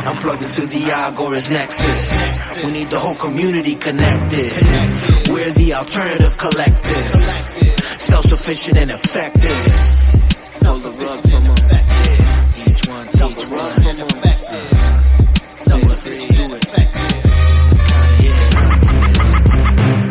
I'm plugged into the Agorist Nexus. We need the whole community connected. We're the alternative collective. Self-sufficient and effective. Self-sufficient and effective. Each one teach one and effective. Self-sufficient and effective.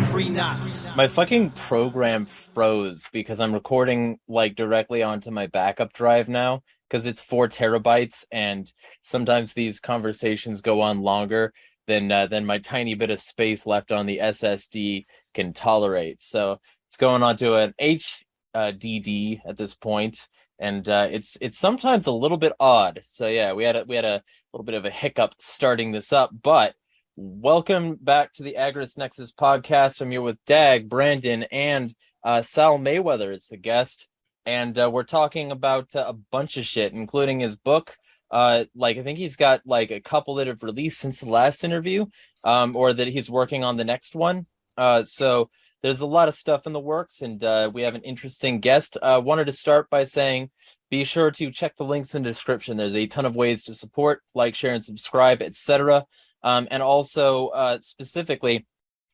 Free knots. My fucking program froze because I'm recording like directly onto my backup drive now because it's 4 terabytes, and sometimes these conversations go on longer than my tiny bit of space left on the SSD can tolerate. So it's going on to an HDD at this point, and it's sometimes a little bit odd. So yeah, we had a little bit of a hiccup starting this up, but welcome back to the Agorist Nexus podcast. I'm here with Dag, Brandon, and Sal Mayweather is the guest, and we're talking about a bunch of shit, including his book. I think he's got like a couple that have released since the last interview, or that he's working on the next one. So there's a lot of stuff in the works, and we have an interesting guest. Wanted to start by saying, be sure to check the links in the description. There's a ton of ways to support, like, share, and subscribe, etc. And also, specifically,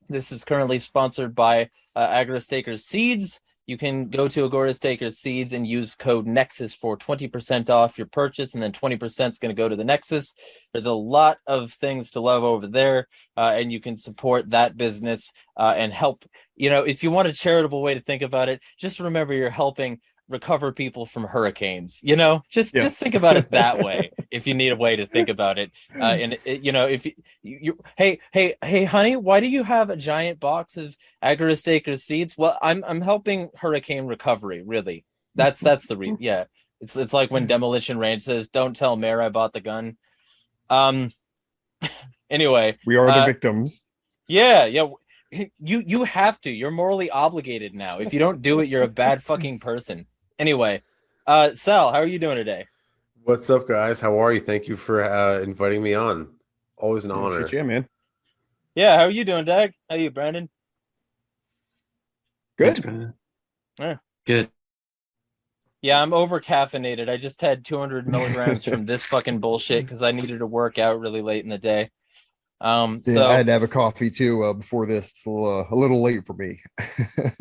this is currently sponsored by Agorist Acres Seeds. You can go to Agorist Acres Seeds and use code NEXUS for 20% off your purchase, and then 20% is going to go to the Nexus. There's a lot of things to love over there, and you can support that business and help. You know, if you want a charitable way to think about it, just remember you're helping recover people from hurricanes. You know, just think about it that way. If you need a way to think about it, if you hey honey, why do you have a giant box of Agorist Acres seeds? Well, I'm helping hurricane recovery. Really, that's the reason. Yeah, it's like when Demolition Range says, "Don't tell Mayor I bought the gun." Anyway, we are the victims. Yeah. You have to. You're morally obligated now. If you don't do it, you're a bad fucking person. Anyway, Sal, how are you doing today? What's up, guys? How are you? Thank you for inviting me on. Always an honor. Yeah, man. Yeah, how are you doing, Dag? How are you, Brandon? Good. Yeah. Good. Yeah, I'm over caffeinated. I just had 200 milligrams from this fucking bullshit because I needed to work out really late in the day. I had to have a coffee too before this. It's a little late for me.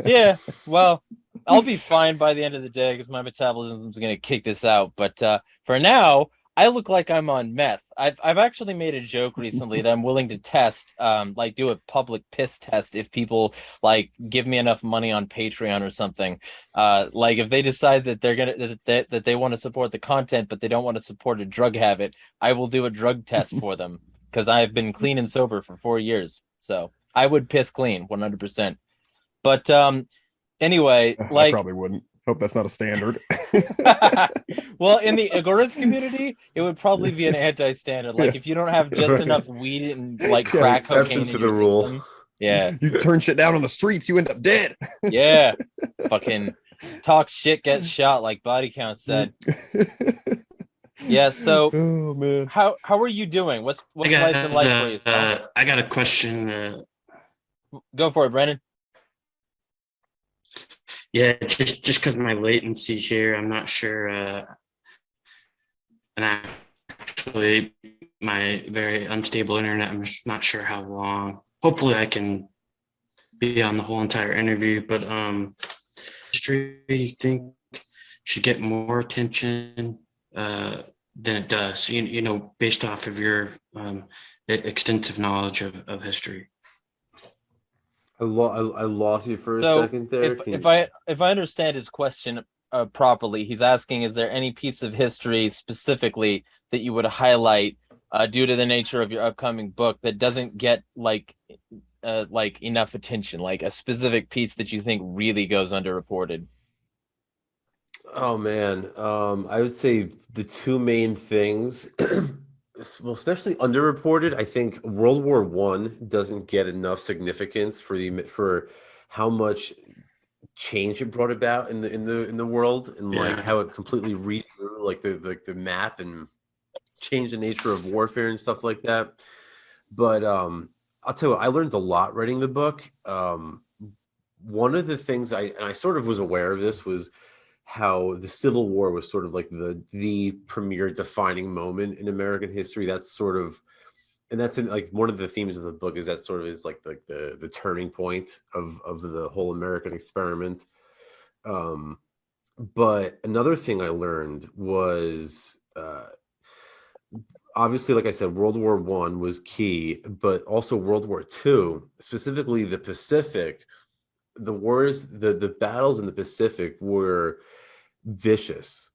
Yeah, well, I'll be fine by the end of the day because my metabolism's going to kick this out. But for now, I look like I'm on meth. I've actually made a joke recently that I'm willing to test, do a public piss test if people like give me enough money on Patreon or something. If they decide that they're gonna that they want to support the content but they don't want to support a drug habit, I will do a drug test for them because I've been clean and sober for 4 years. So I would piss clean 100%. But anyway, I probably wouldn't. Hope that's not a standard. Well, in the Agorist community, it would probably be an anti-standard. Like if you don't have just enough weed and like crack cocaine to in the your rule. system, yeah, You turn shit down on the streets, you end up dead. yeah, fucking talk shit, get shot, like Body Count said. Yeah. So, oh man, how are you doing? What's life been like for you? Sal? I got a question. Go for it, Brandon. Yeah, just because of my latency here, I'm not sure. And actually, my very unstable internet, I'm just not sure how long. Hopefully, I can be on the whole entire interview. But history, you think should get more attention than it does? You know, based off of your extensive knowledge of history. I lost you for a second there. If I understand his question properly, he's asking, is there any piece of history specifically that you would highlight due to the nature of your upcoming book that doesn't get like enough attention, like a specific piece that you think really goes underreported? Oh man, I would say the two main things. Well, especially underreported, I think World War I doesn't get enough significance for how much change it brought about in the world, and like how it completely redrew like the map and changed the nature of warfare and stuff like that. But I'll tell you, I learned a lot writing the book. One of the things I sort of was aware of this was how the Civil War was sort of like the premier defining moment in American history. That's sort of, and that's in, like, one of the themes of the book is that sort of is like the turning point of the whole American experiment. But another thing I learned was, obviously, like I said, World War One was key, but also World War Two, specifically the Pacific. The battles in the Pacific were vicious,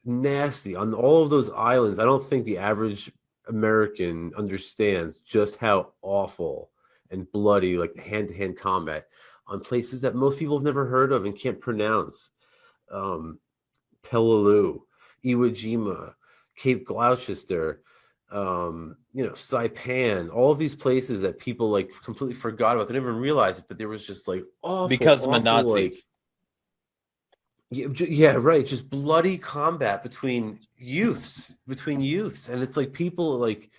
nasty on all of those islands. I don't think the average American understands just how awful and bloody, like, the hand-to-hand combat on places that most people have never heard of and can't pronounce. Um, Peleliu, Iwo Jima, Cape Gloucester, Saipan, all of these places that people like completely forgot about. They didn't even realize it, but there was just like because of the awful, like, Nazis. yeah, right. Just bloody combat between youths, and it's like people like,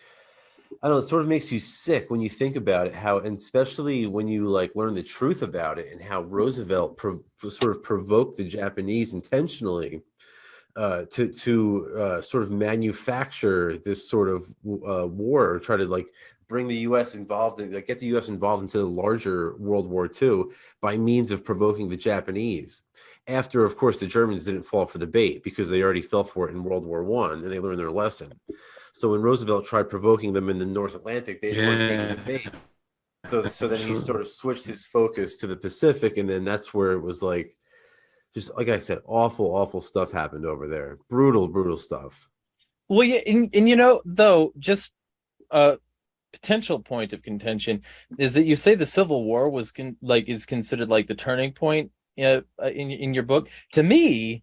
I don't know. It sort of makes you sick when you think about it. How, and especially when you like learn the truth about it, and how Roosevelt sort of provoked the Japanese intentionally to sort of manufacture this sort of war, or try to like bring the U.S. involved, like get the U.S. involved into the larger World War II by means of provoking the Japanese. After, of course, the Germans didn't fall for the bait because they already fell for it in World War I, and they learned their lesson. So when Roosevelt tried provoking them in the North Atlantic, they didn't want to take the bait. So then he sort of switched his focus to the Pacific, and then that's where it was like, just like I said, awful stuff happened over there. Brutal stuff. Well, yeah, and though, just a potential point of contention is that you say the Civil War was is considered like the turning point in your book. To me,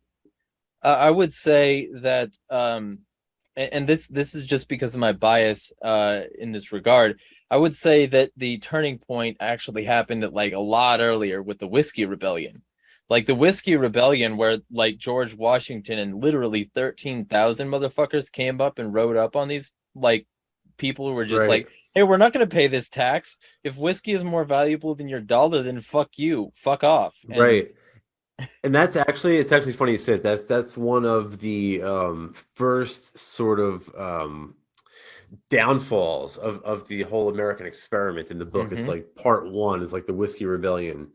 I would say that, and this is just because of my bias in this regard. I would say that the turning point actually happened at like a lot earlier with the Whiskey Rebellion. Like the Whiskey Rebellion, where like George Washington and literally 13,000 motherfuckers came up and rode up on these like people who were just Right. like, hey, we're not going to pay this tax. If whiskey is more valuable than your dollar, then fuck you, fuck off. Right. And it's actually funny you said that's one of the first sort of downfalls of the whole American experiment in the book. It's like part one is like the Whiskey Rebellion.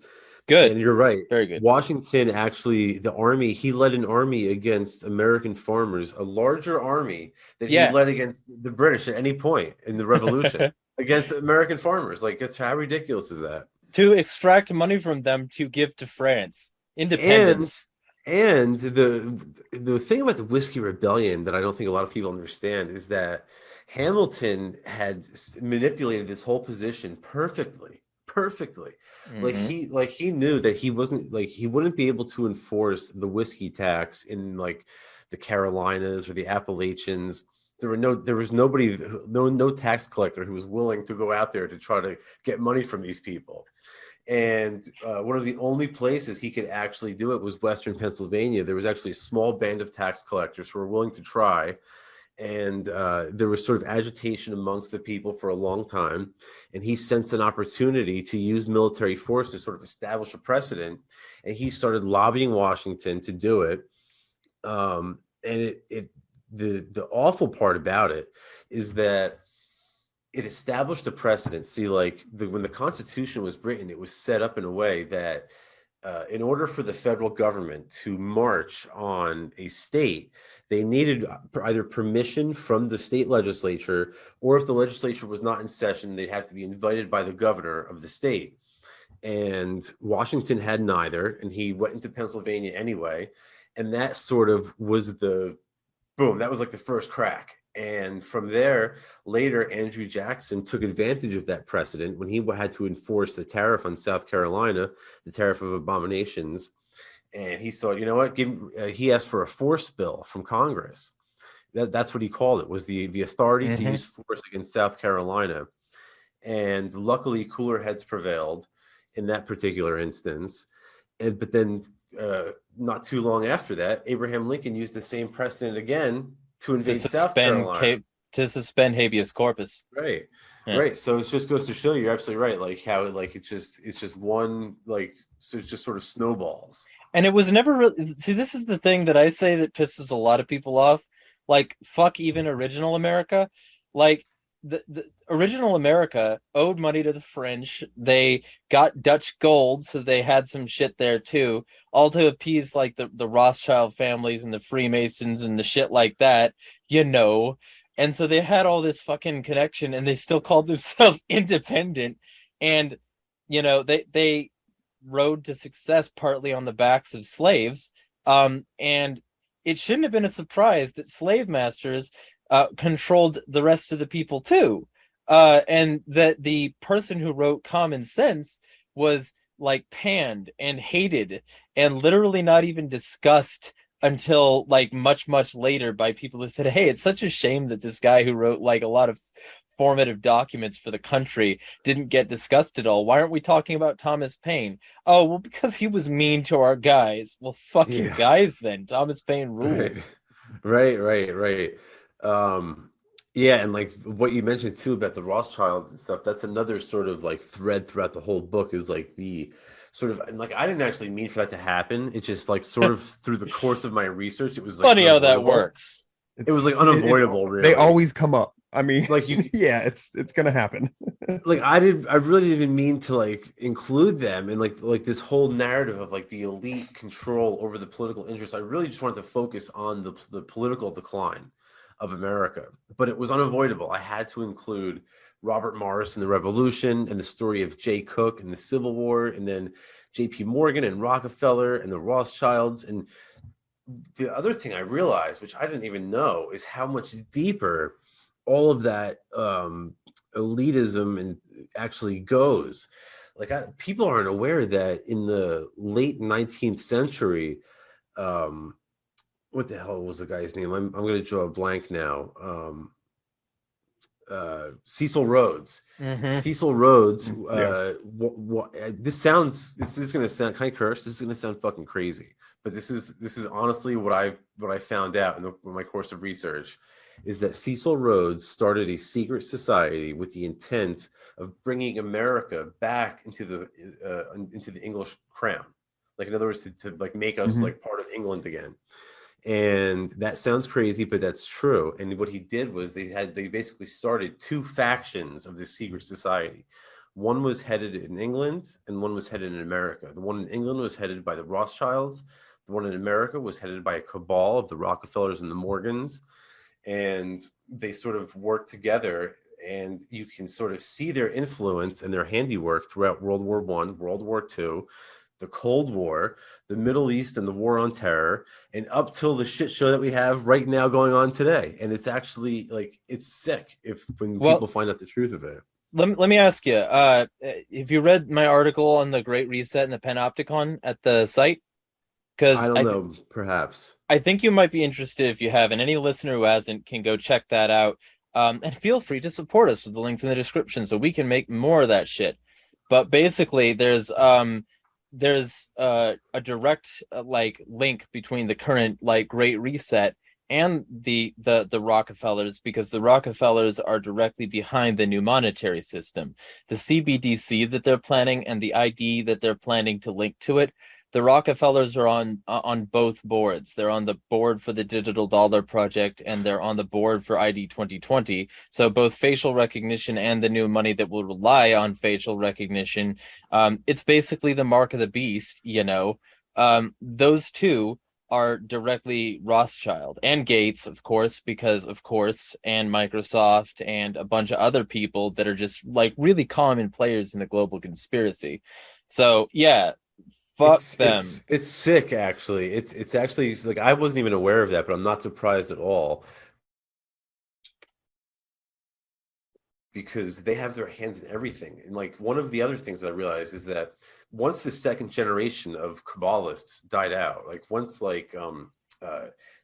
Good. And you're right. Very good. Washington actually, the army, he led an army against American farmers, a larger army that he led against the British at any point in the Revolution against American farmers. Like, how ridiculous is that? To extract money from them to give to France. Independence. And the thing about the Whiskey Rebellion that I don't think a lot of people understand is that Hamilton had manipulated this whole position perfectly. Like he knew that he wouldn't be able to enforce the whiskey tax in like the Carolinas or the Appalachians. There was no tax collector who was willing to go out there to try to get money from these people. And one of the only places he could actually do it was Western Pennsylvania. There was actually a small band of tax collectors who were willing to try. And there was sort of agitation amongst the people for a long time. And he sensed an opportunity to use military force to sort of establish a precedent. And he started lobbying Washington to do it. And the awful part about it is that it established a precedent. See, like when the Constitution was written, it was set up in a way that in order for the federal government to march on a state, they needed either permission from the state legislature, or if the legislature was not in session, they'd have to be invited by the governor of the state. And Washington had neither, and he went into Pennsylvania anyway. And that sort of was that was like the first crack. And from there, later, Andrew Jackson took advantage of that precedent when he had to enforce the tariff on South Carolina, the tariff of abominations. And he thought, you know what? He asked for a force bill from Congress. That's what he called it, was the authority to use force against South Carolina. And luckily, cooler heads prevailed in that particular instance. But then not too long after that, Abraham Lincoln used the same precedent again to invade South Carolina. To suspend habeas corpus. Right. Yeah. Right. So it just goes to show you're absolutely right. Like how it's just one, like, so it just sort of snowballs. And it was never really, see, this is the thing that I say that pisses a lot of people off. Like, fuck even original America. Like, the original America owed money to the French. They got Dutch gold, so they had some shit there too, all to appease like the Rothschild families and the Freemasons and the shit like that, you know. And so they had all this fucking connection, and they still called themselves independent. And they road to success partly on the backs of slaves. And it shouldn't have been a surprise that slave masters controlled the rest of the people too. And that the person who wrote Common Sense was like panned and hated and literally not even discussed until like much, much later by people who said, hey, it's such a shame that this guy who wrote like a lot of formative documents for the country didn't get discussed at all. Why aren't we talking about Thomas Paine? Oh, well, because he was mean to our guys. Well, fucking guys then. Thomas Paine ruled. Right. Yeah, and like what you mentioned too about the Rothschilds and stuff, that's another sort of like thread throughout the whole book is like the sort of, and like I didn't actually mean for that to happen. It just like sort of through the course of my research, it was like funny how that works. It was like unavoidable, really. They always come up. I mean, like you, yeah, it's gonna happen. Like I really didn't even mean to like include them in like this whole narrative of like the elite control over the political interests. I really just wanted to focus on the political decline of America, but it was unavoidable. I had to include Robert Morris and the Revolution, and the story of Jay Cook and the Civil War, and then J.P. Morgan and Rockefeller and the Rothschilds. And the other thing I realized, which I didn't even know, is how much deeper all of that elitism and actually goes. Like people aren't aware that in the late 19th century, what the hell was the guy's name? I'm going to draw a blank now. Cecil Rhodes. Mm-hmm. Cecil Rhodes. This is going to sound kind of cursed. This is going to sound fucking crazy, but this is honestly what I found out in my course of research, is that Cecil Rhodes started a secret society with the intent of bringing America back into the English crown. Like, in other words, to like make us like part of England again. And that sounds crazy, but that's true. And what he did was they basically started two factions of this secret society. One was headed in England and one was headed in America. The one in England was headed by the Rothschilds. The one in America was headed by a cabal of the Rockefellers and the Morgans. And they sort of worked together, and you can sort of see their influence and their handiwork throughout World War I, World War II, the Cold War, the Middle East, and the War on Terror, and up till the shit show that we have right now going on today. And it's actually like, it's sick when people find out the truth of it. Let me ask you, have you read my article on the Great Reset and the Panopticon at the site? Because I don't know, perhaps. I think you might be interested if you have, and any listener who hasn't can go check that out. And feel free to support us with the links in the description so we can make more of that shit. But basically, there's a direct like link between the current like Great Reset and the Rockefellers, because the Rockefellers are directly behind the new monetary system. The CBDC that they're planning and the ID that they're planning to link to it, the Rockefellers are on both boards. They're on the board for the Digital Dollar Project, and they're on the board for ID 2020. So both facial recognition and the new money that will rely on facial recognition, it's basically the mark of the beast, you know. Those two are directly Rothschild, and Gates, of course, and Microsoft and a bunch of other people that are just like really common players in the global conspiracy. So yeah. Fuck them. It's sick, actually. It's actually like, I wasn't even aware of that, but I'm not surprised at all, because they have their hands in everything. And like, one of the other things that I realized is that once the second generation of Kabbalists died out, like once like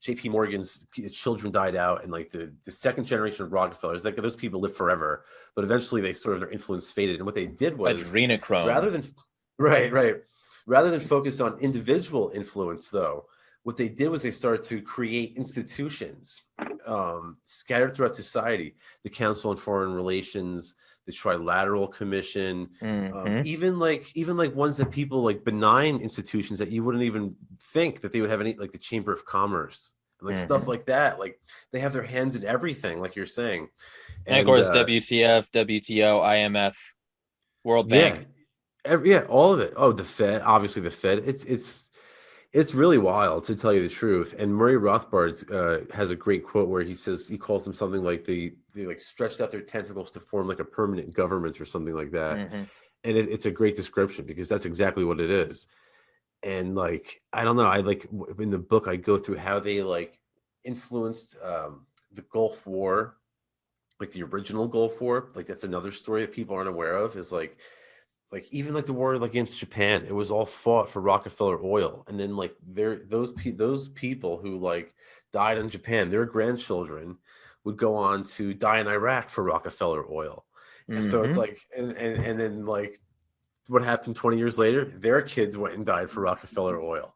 J.P. Morgan's children died out, and like the second generation of Rockefellers, like those people live forever, but eventually they sort of, their influence faded. And what they did was, adrenochrome. Rather than focus on individual influence, though, what they did was they started to create institutions scattered throughout society: the Council on Foreign Relations, the Trilateral Commission, Mhm. even like ones that people like benign institutions that you wouldn't even think that they would have any, like the Chamber of Commerce and like stuff like that. Like they have their hands in everything, like you're saying. And of And course, WTF, WTO, IMF, World yeah, Bank. yeah, all of it. Oh, the Fed, obviously the Fed. It's really wild, to tell you the truth. And Murray Rothbard has a great quote where he says, he calls them something like they like stretched out their tentacles to form like a permanent government or something like that. And it's a great description because that's exactly what it is. And like, I don't know, I like in the book I go through how they like influenced the Gulf War, like the original Gulf War. Like that's another story that people aren't aware of, is like even like the war like against Japan, it was all fought for Rockefeller oil. And then like those people who like died in Japan, their grandchildren would go on to die in Iraq for Rockefeller oil. And so it's like, and then like what happened 20 years later, their kids went and died for Rockefeller oil.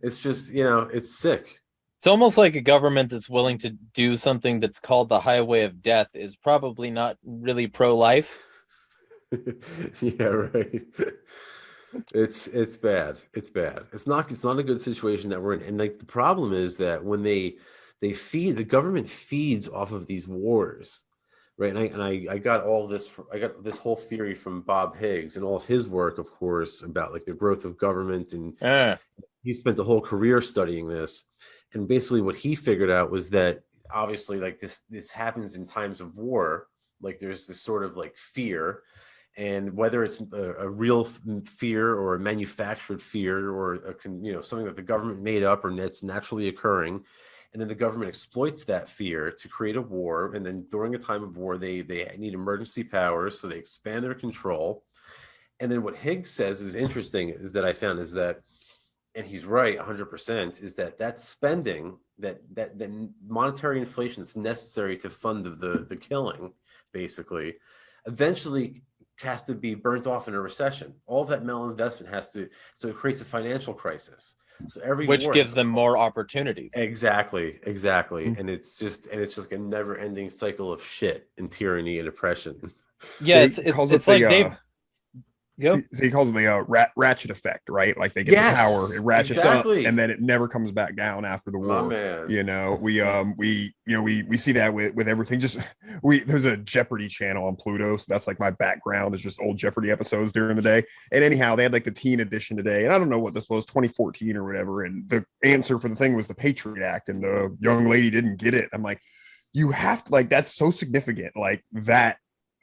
It's just, it's sick. It's almost like a government that's willing to do something that's called the highway of death is probably not really pro-life. Yeah, right. It's bad. It's bad. It's not a good situation that we're in. And like the problem is that when they feed, the government feeds off of these wars, right? And I got all this, I got this whole theory from Bob Higgs and all of his work, of course, about like the growth of government. And he spent the whole career studying this. And basically what he figured out was that obviously like this happens in times of war. Like there's this sort of like fear, and whether it's a real fear or a manufactured fear or something that the government made up or that's naturally occurring, and then the government exploits that fear to create a war. And then during a time of war, they need emergency powers, so they expand their control. And then what Higgs says is interesting, is that I found is that, and he's right 100%, is that spending, that monetary inflation that's necessary to fund the killing, basically, eventually has to be burnt off in a recession. All of that malinvestment so it creates a financial crisis. So every which war gives them more opportunities. Exactly. And it's just like a never-ending cycle of shit and tyranny and oppression. Yeah, it's like Dave. So he calls it the ratchet effect, right? Like they get the power, it ratchets up, and then it never comes back down after the war. My man. We see that with everything. There's a Jeopardy channel on Pluto, so that's like my background is just old Jeopardy episodes during the day. And anyhow, they had like the teen edition today, and I don't know what this was, 2014 or whatever. And the answer for the thing was the Patriot Act, and the young lady didn't get it. I'm like, you have to, like, that's so significant, like that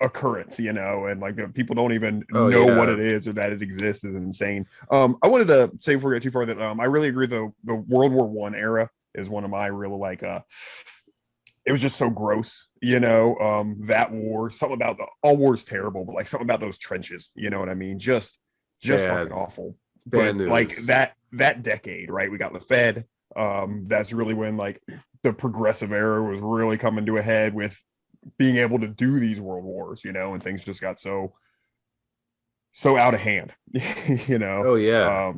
occurrence, and like the people don't even know what it is or that it exists is insane. I wanted to say before we get too far that I really agree the World War I era is one of my real like it was just so gross, that war, something about all wars terrible, but like something about those trenches, you know what I mean, just fucking awful. But like that decade, right, we got the Fed, that's really when like the progressive era was really coming to a head with being able to do these world wars, and things just got so out of hand, Oh yeah.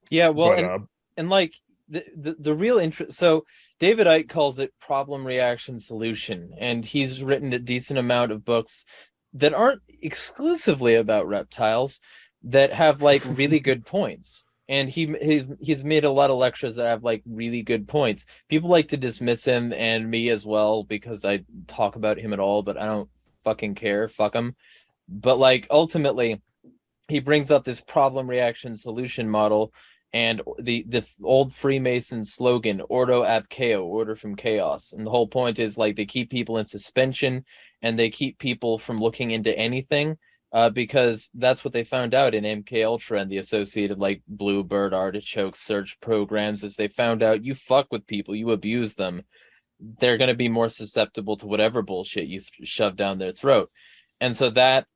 Yeah, well, and like the real interest. So David Icke calls it problem, reaction, solution, and he's written a decent amount of books that aren't exclusively about reptiles that have like really good points. And he's made a lot of lectures that have like really good points. People like to dismiss him, and me as well, because I talk about him at all, but I don't fucking care. Fuck him. But like ultimately, he brings up this problem, reaction, solution model, and the old Freemason slogan, "Ordo ab chaos," order from chaos. And the whole point is like they keep people in suspension, and they keep people from looking into anything. Because that's what they found out in MK Ultra and the associated like Bluebird artichoke search programs, is they found out you fuck with people, you abuse them, they're going to be more susceptible to whatever bullshit you shove down their throat. And so that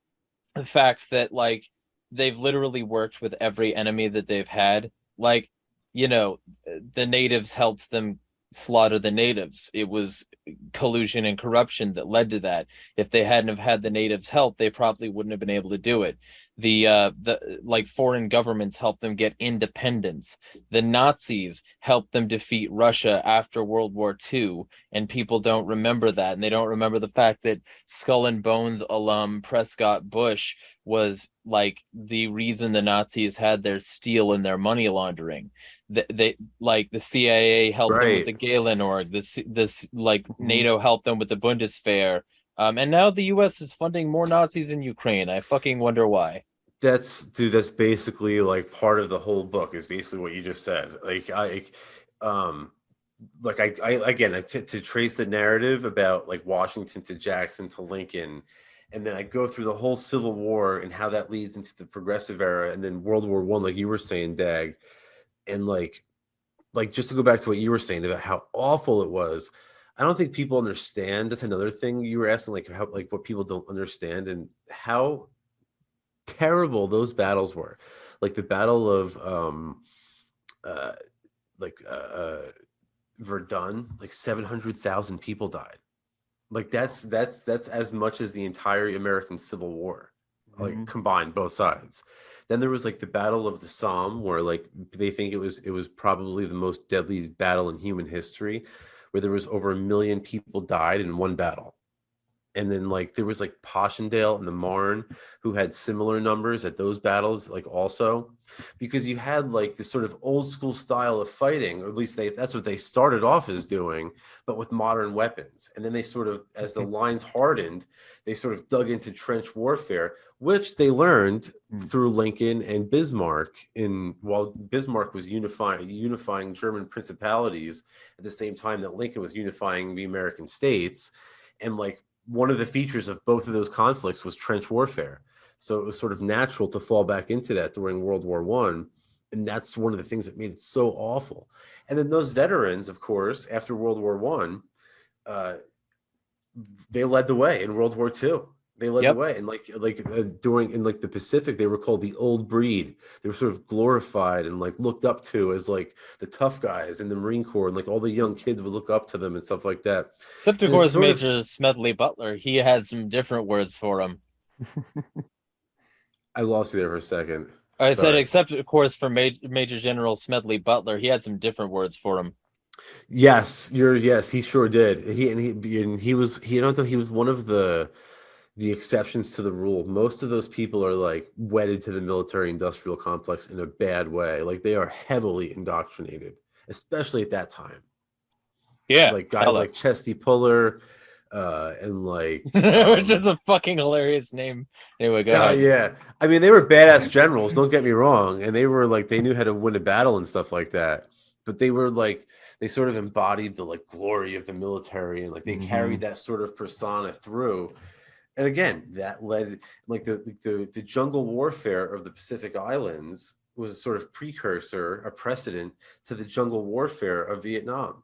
the fact that like they've literally worked with every enemy that they've had, like, the natives helped them slaughter the natives. It was collusion and corruption that led to that. If they hadn't have had the natives help, they probably wouldn't have been able to do it. the like foreign governments helped them get independence. The Nazis helped them defeat Russia after World War II, and people don't remember that, and they don't remember the fact that Skull and Bones alum Prescott Bush was like the reason the Nazis had their steel and their money laundering. They like the CIA helped them with Right. the Galen org. This like Mhm. NATO helped them with the Bundeswehr. And now the U.S. is funding more Nazis in Ukraine. I fucking wonder why. That's basically like part of the whole book is basically what you just said. Um, I again to trace the narrative about like Washington to Jackson to Lincoln, and then I go through the whole Civil War and how that leads into the Progressive Era, and then World War One, like you were saying, Dag, and like just to go back to what you were saying about how awful it was. I don't think people understand. That's another thing you were asking, like how like what people don't understand and how terrible those battles were. Like the Battle of uh like Verdun, like 700,000 people died. Like that's as much as the entire American Civil War, like Mhm. combined both sides. Then there was like the Battle of the Somme, where like they think it was probably the most deadly battle in human history, where there was over 1 million people died in one battle. And then like there was like Passchendaele and the Marne who had similar numbers at those battles, like also because you had like this sort of old school style of fighting, or at least that's what they started off as doing, but with modern weapons. And then they sort of, as the lines hardened, they sort of dug into trench warfare, which they learned through Lincoln and Bismarck. In while Bismarck was unifying German principalities at the same time that Lincoln was unifying the American states, and like one of the features of both of those conflicts was trench warfare. So it was sort of natural to fall back into that during World War One. And that's one of the things that made it so awful. And then those veterans, of course, after World War One, they led the way in World War Two. They led the Yep. way, and during in like the Pacific, they were called the old breed. They were sort of glorified and like looked up to as like the tough guys in the Marine Corps, and like all the young kids would look up to them and stuff like that. Except of And it's course sort of Major Smedley Butler. He had some different words for him. I lost you there for a second. I said Sorry. except of course for Major General Smedley Butler. He had some different words for him. Yes, he sure did. He was he I don't know he was one of the exceptions to the rule. Most of those people are like wedded to the military industrial complex in a bad way. Like they are heavily indoctrinated, especially at that time. Yeah. Like guys Hella. like Chesty Puller, and like Which is a fucking hilarious name. Anyway, go ahead. yeah. I mean, they were badass generals, don't get me wrong. And they were like, they knew how to win a battle and stuff like that. But they were like, they sort of embodied the like glory of the military and like they carried that sort of persona through. And again, that led like the jungle warfare of the Pacific Islands was a sort of precursor, a precedent to the jungle warfare of Vietnam.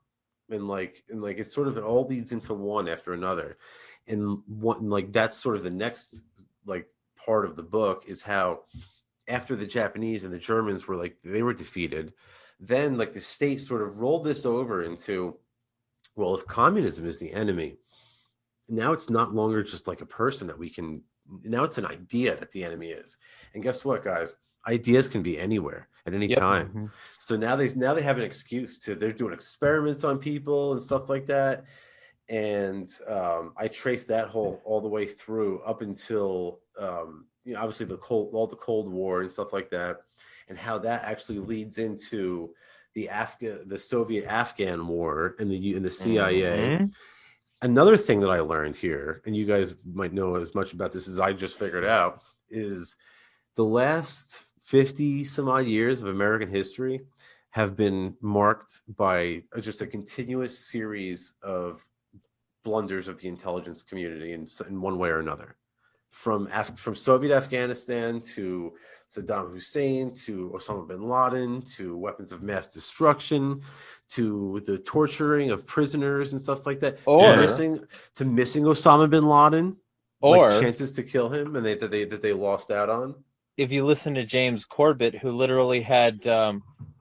And it's sort of it all leads into one after another. And one like that's sort of the next like part of the book is how after the Japanese and the Germans were like they were defeated, then like the state sort of rolled this over into, well, if communism is the enemy, now it's not longer just like a person that we can, now it's an idea that the enemy is. And guess what, guys? Ideas can be anywhere at any Yep. time. So now they have an excuse to, they're doing experiments on people and stuff like that. And I traced that whole all the way through up until obviously all the Cold War and stuff like that, and how that actually leads into the Soviet Afghan War and the CIA. Mm-hmm. Another thing that I learned here, and you guys might know as much about this as I just figured out, is the last 50 some odd years of American history have been marked by just a continuous series of blunders of the intelligence community in one way or another, from Soviet Afghanistan to Saddam Hussein to Osama bin Laden to weapons of mass destruction to the torturing of prisoners and stuff like that, Or to missing Osama bin Laden, or like chances to kill him and that they lost out on. if you listen to James Corbett, who literally had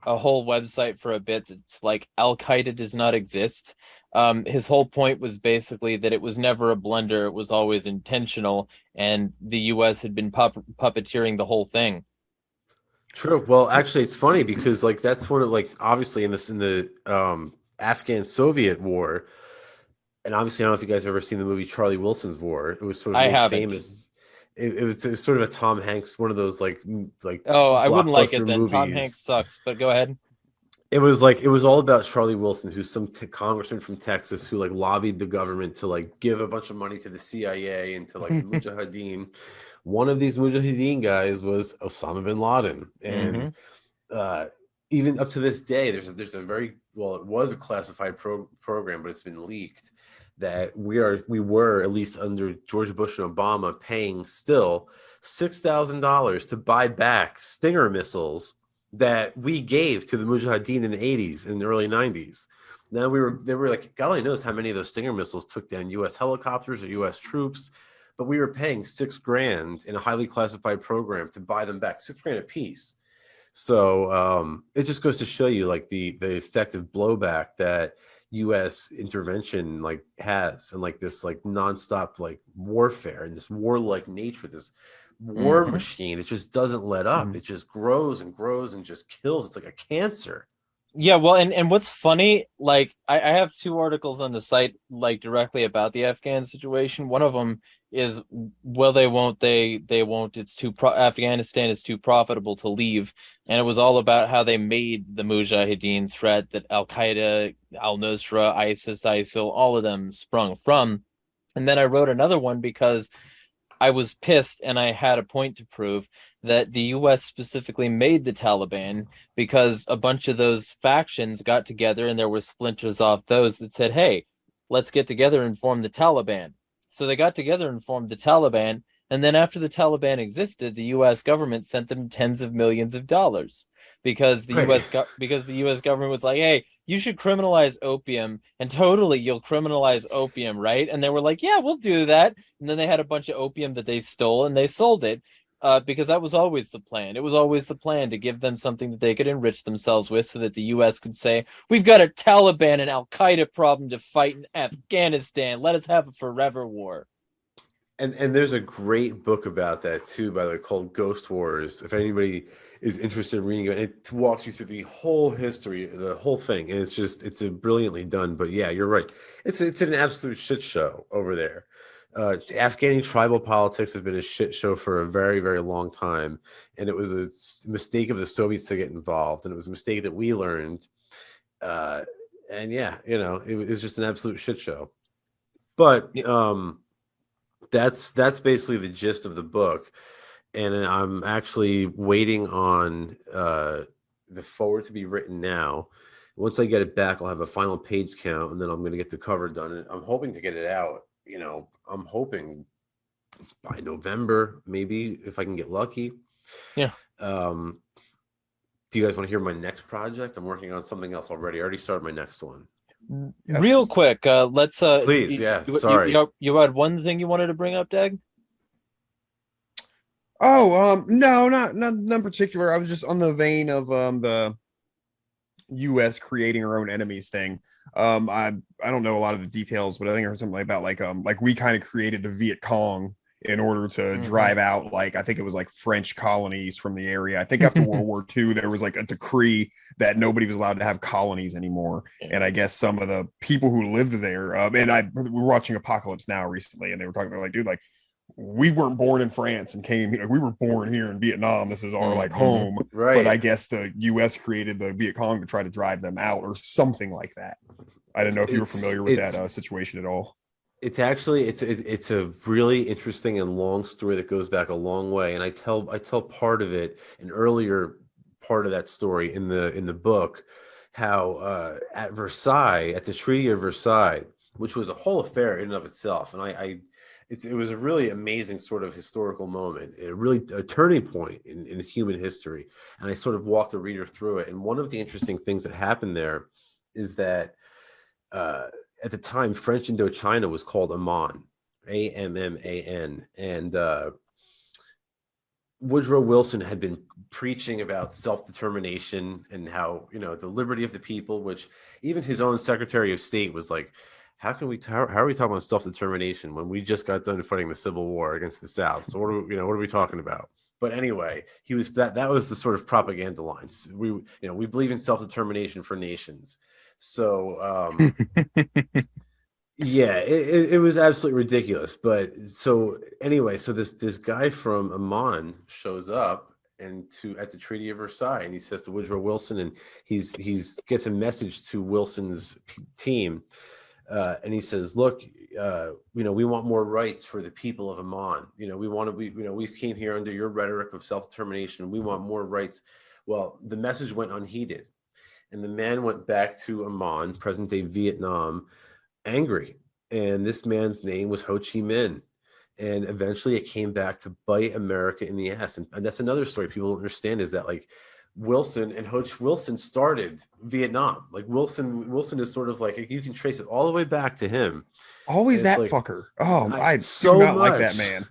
a whole website for a bit that's like Al Qaeda does not exist. His whole point was basically that it was never a blunder; it was always intentional, and the U.S. had been puppeteering the whole thing. True. Well, actually, it's funny because like that's one of like obviously in the Afghan Soviet War, and obviously I don't know if you guys have ever seen the movie Charlie Wilson's War. It was sort of I made haven't. famous. It was sort of a Tom Hanks, one of those like Oh, I wouldn't like it blockbuster then. Tom movies. Hanks sucks, but go ahead. It was all about Charlie Wilson, who's some congressman from Texas who like lobbied the government to like give a bunch of money to the CIA and to like the Mujahideen. One of these Mujahideen guys was Osama bin Laden, Hmm. and uh, even up to this day, there's a very well, it was a classified program, but it's been leaked that we were at least under George Bush and Obama paying still $6,000 to buy back Stinger missiles that we gave to the Mujahideen in the 80s and the early 90s. Now they were like, God only knows how many of those Stinger missiles took down U.S. helicopters or U.S. troops, but we were paying $6,000 in a highly classified program to buy them back, $6,000 a piece. So it just goes to show you like the effective blowback that U.S. intervention like has, and like this like nonstop like warfare and this warlike nature, this war Hmm. machine. It just doesn't let up. It just grows and grows and just kills. It's like a cancer. Yeah, well, and what's funny, like I have two articles on the site like directly about the Afghan situation. One of them is, well, they won't. It's Afghanistan is too profitable to leave, and it was all about how they made the Mujahideen threat that Al Qaeda, Al Nusra, ISIS, ISIL, all of them sprung from. And then I wrote another one because I was pissed and I had a point to prove that the US specifically made the Taliban because a bunch of those factions got together and there were splinters off those that said, hey, let's get together and form the Taliban. So they got together and formed the Taliban. And then after the Taliban existed, the US government sent them tens of millions of dollars because Right. the US government was like, hey, you should criminalize opium and totally you'll criminalize opium, right? And they were like, yeah, we'll do that. And then they had a bunch of opium that they stole and they sold it because that was always the plan. It was always the plan to give them something that they could enrich themselves with so that the U.S. could say, we've got a Taliban and Al Qaeda problem to fight in Afghanistan. Let us have a forever war. And there's a great book about that too, by the way, called Ghost Wars. If anybody is interested in reading it, it walks you through the whole history, the whole thing, and it's a brilliantly done. But yeah, you're right. It's an absolute shit show over there. Afghani tribal politics have been a shit show for a very, very long time, and it was a mistake of the Soviets to get involved, and it was a mistake that we learned. Uh, and yeah, it was just an absolute shit show. But that's basically the gist of the book, and I'm actually waiting on the forward to be written now. Once I get it back, I'll have a final page count, and then I'm going to get the cover done. And I'm hoping to get it out. I'm hoping by November, maybe if I can get lucky. Yeah. Do you guys want to hear my next project? I'm working on something else already. I already started my next one. Yes. Real quick, let's Please, yeah. Sorry. You had one thing you wanted to bring up, Dag? Oh, no, not in particular. I was just on the vein of the U.S. creating our own enemies thing. I don't know a lot of the details, but I think there's something about like we kind of created the Viet Cong in order to drive out, like, I think it was like French colonies from the area. I think after World War II, there was like a decree that nobody was allowed to have colonies anymore. And I guess some of the people who lived there, and we were watching Apocalypse Now recently, and they were talking about like, dude, like, we weren't born in France and came here. We were born here in Vietnam. This is our like home. Right. But I guess the US created the Viet Cong to try to drive them out or something like that. I didn't know if you were familiar with that situation at all. It's actually it's a really interesting and long story that goes back a long way, and I tell part of it, an earlier part of that story in the book, how at Versailles, at the Treaty of Versailles, which was a whole affair in and of itself, and it was a really amazing sort of historical moment, a turning point in human history, and I sort of walked the reader through it. And one of the interesting things that happened there is that at the time, French Indochina was called Amman, Amman, and Woodrow Wilson had been preaching about self-determination and how, the liberty of the people, which even his own Secretary of State was like, how are we talking about self-determination when we just got done fighting the Civil War against the South? So what are we talking about? But anyway, he was that was the sort of propaganda lines. We believe in self-determination for nations. So yeah, it was absolutely ridiculous. But so anyway, so this guy from Amman shows up at the Treaty of Versailles, and he says to Woodrow Wilson, and he's gets a message to Wilson's team, and he says, "Look, we want more rights for the people of Amman. We came here under your rhetoric of self-determination. We want more rights." Well, the message went unheeded, and the man went back to Amman, present-day Vietnam, angry. And this man's name was Ho Chi Minh. And eventually it came back to bite America in the ass. And that's another story people don't understand, is that like Wilson and Wilson started Vietnam. Like Wilson is sort of like, you can trace it all the way back to him. Always that like, fucker. Oh, I so do not much. like that man.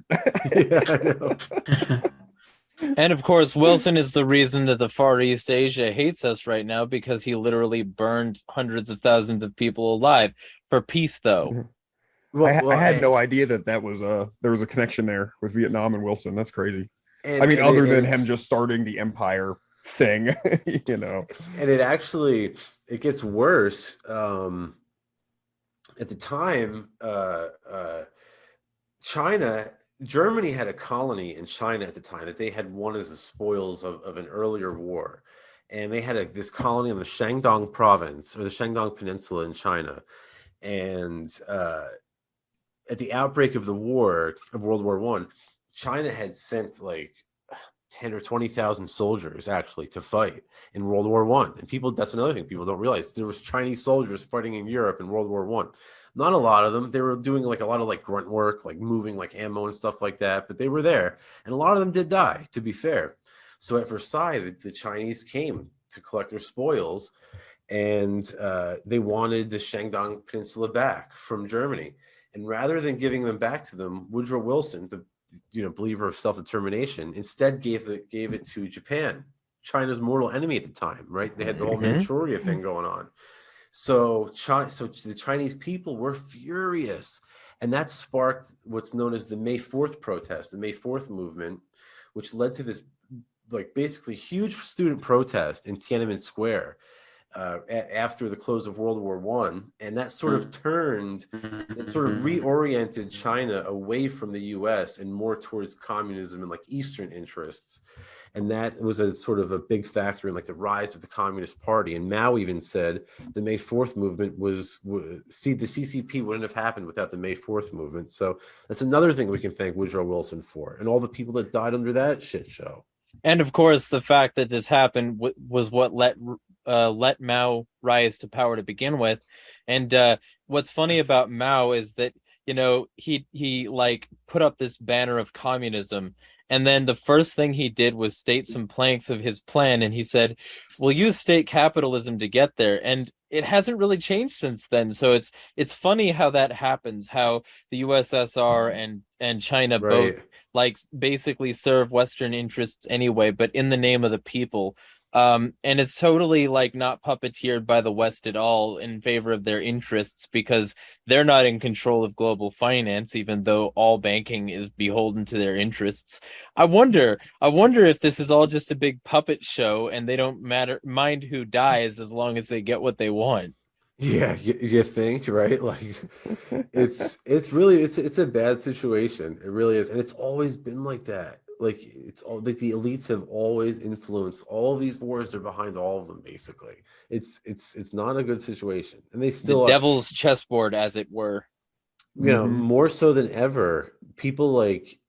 Yeah, I know. And of course, Wilson is the reason that the Far East Asia hates us right now, because he literally burned hundreds of thousands of people alive for peace, though. I had no idea that was there was a connection there with Vietnam and Wilson. That's crazy. Other than him just starting the empire thing, And it gets worse. At the time, Germany had a colony in China at the time that they had won as the spoils of an earlier war. And they had this colony in the Shandong province, or the Shandong Peninsula in China. And at the outbreak of World War I, China had sent like 10 or 20,000 soldiers actually to fight in World War I. And that's another thing people don't realize. There was Chinese soldiers fighting in Europe in World War I. Not a lot of them. They were doing like a lot of like grunt work, like moving like ammo and stuff like that, but they were there. And a lot of them did die, to be fair. So at Versailles, the Chinese came to collect their spoils, and they wanted the Shandong Peninsula back from Germany. And rather than giving them back to them, Woodrow Wilson, the believer of self-determination, instead gave it to Japan, China's mortal enemy at the time, right? They had the whole Manchuria thing going on. So the Chinese people were furious, and that sparked what's known as the May 4th protest, the May 4th movement, which led to this like basically huge student protest in Tiananmen Square after the close of World War I, and that sort of reoriented China away from the U.S. and more towards communism and like Eastern interests. And that was a sort of a big factor in like the rise of the Communist Party. And Mao even said the May 4th movement the CCP wouldn't have happened without the May 4th movement. So that's another thing we can thank Woodrow Wilson for, and all the people that died under that shit show. And of course, the fact that this happened was what let Mao rise to power to begin with. And what's funny about Mao is that he like put up this banner of communism, and then the first thing he did was state some planks of his plan, and he said, "We'll use state capitalism to get there." And it hasn't really changed since then. So it's funny how that happens, how the USSR and China both like basically serve Western interests anyway, but in the name of the people. And it's totally like not puppeteered by the West at all in favor of their interests, because they're not in control of global finance, even though all banking is beholden to their interests. I wonder if this is all just a big puppet show and they don't mind who dies as long as they get what they want. Yeah, you think, right? Like it's a bad situation. It really is. And it's always been like that. Like it's all like the elites have always influenced all of these wars. They're behind all of them, basically. It's not a good situation, and they still the devil's chessboard, as it were. More so than ever. People like,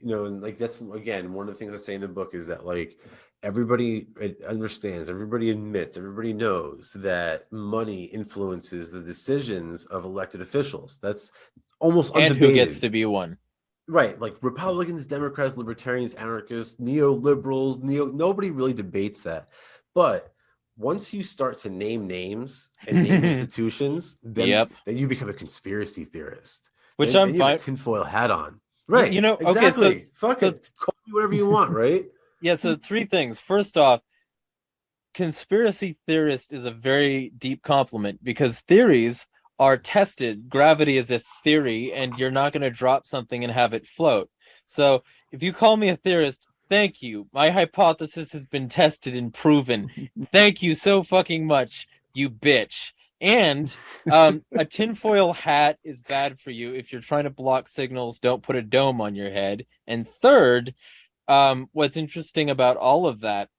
and like that's again one of the things I say in the book is that like everybody understands, everybody admits, everybody knows that money influences the decisions of elected officials. That's almost undebated. And who gets to be one. Right, like Republicans, Democrats, Libertarians, Anarchists, Neoliberals, nobody really debates that. But once you start to name names and name institutions, then you become a conspiracy theorist. Which I'm fine. Tinfoil hat on. Right. Exactly. Okay, so fuck it. Call do whatever you want, right? Yeah, so 3 things. First off, conspiracy theorist is a very deep compliment because theories are tested. Gravity is a theory, and you're not going to drop something and have it float. So if you call me a theorist, thank you. My hypothesis has been tested and proven. Thank you so fucking much, you bitch. And a tinfoil hat is bad for you. If you're trying to block signals, don't put a dome on your head. And third, what's interesting about all of that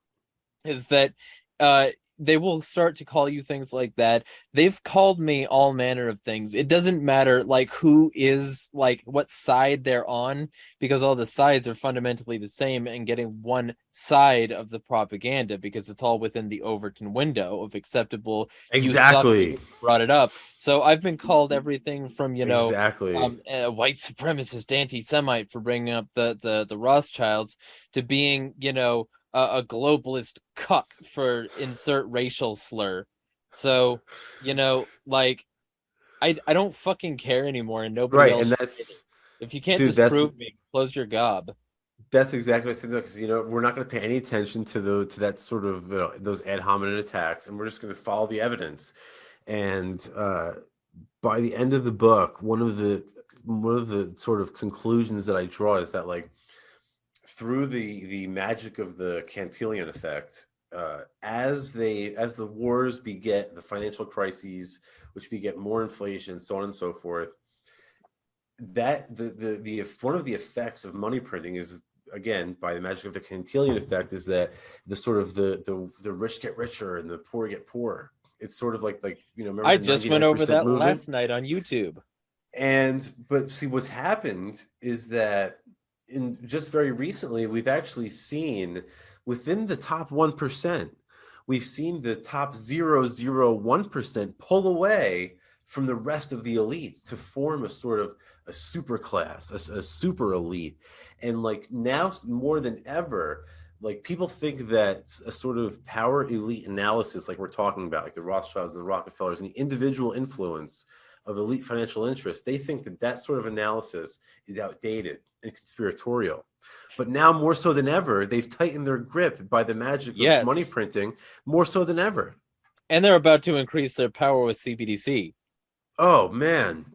is that uh, they will start to call you things like that. They've called me all manner of things. It doesn't matter like who is like what side they're on, because all the sides are fundamentally the same and getting one side of the propaganda because it's all within the Overton window of acceptable. You suck Exactly. because you brought it up. So I've been called everything from Exactly. a white supremacist anti-Semite for bringing up the Rothschilds to being a globalist cuck for insert racial slur. So, like I don't fucking care anymore, and nobody Right. else And should either. that's, If you can't dude, that's disprove me, close your gob. That's exactly what I said, because we're not going to pay any attention to that sort of those ad hominem attacks, and we're just going to follow the evidence. And by the end of the book, one of the sort of conclusions that I draw is that, like, through the magic of the Cantillon effect, as the wars beget the financial crises, which beget more inflation, so on and so forth, that the one of the effects of money printing is, again, by the magic of the Cantillon effect, is that the sort of the rich get richer and the poor get poorer. It's sort of like remember I the just went over 99% that movement? last night on YouTube. But see, what's happened is that in just very recently, we've actually seen within the top 1%, we've seen the top 0.001% pull away from the rest of the elites to form a sort of a super class, a super elite. And like now more than ever, like people think that a sort of power elite analysis, like we're talking about, like the Rothschilds and the Rockefellers and the individual influence of elite financial interests, they think that that sort of analysis is outdated and conspiratorial. But now more so than ever, they've tightened their grip by the magic of money Yes. printing, more so than ever. And they're about to increase their power with CBDC. Oh man,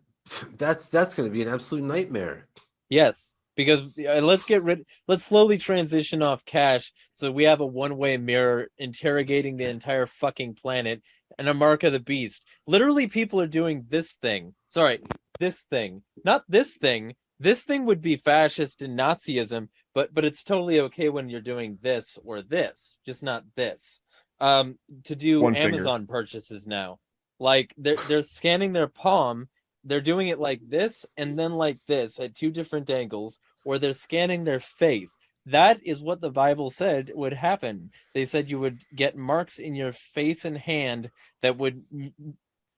that's going to be an absolute nightmare. Yes, because let's slowly transition off cash so we have a one-way mirror interrogating the entire fucking planet and a mark of the beast. Literally, people are doing this thing. Sorry, this thing. Not this thing. This thing would be fascist and Nazism, but it's totally okay when you're doing this or this, just not this. To do One finger. Amazon purchases now. Like they're scanning their palm, they're doing it like this and then like this at 2 different angles, or they're scanning their face. That is what the Bible said would happen. They said you would get marks in your face and hand that would,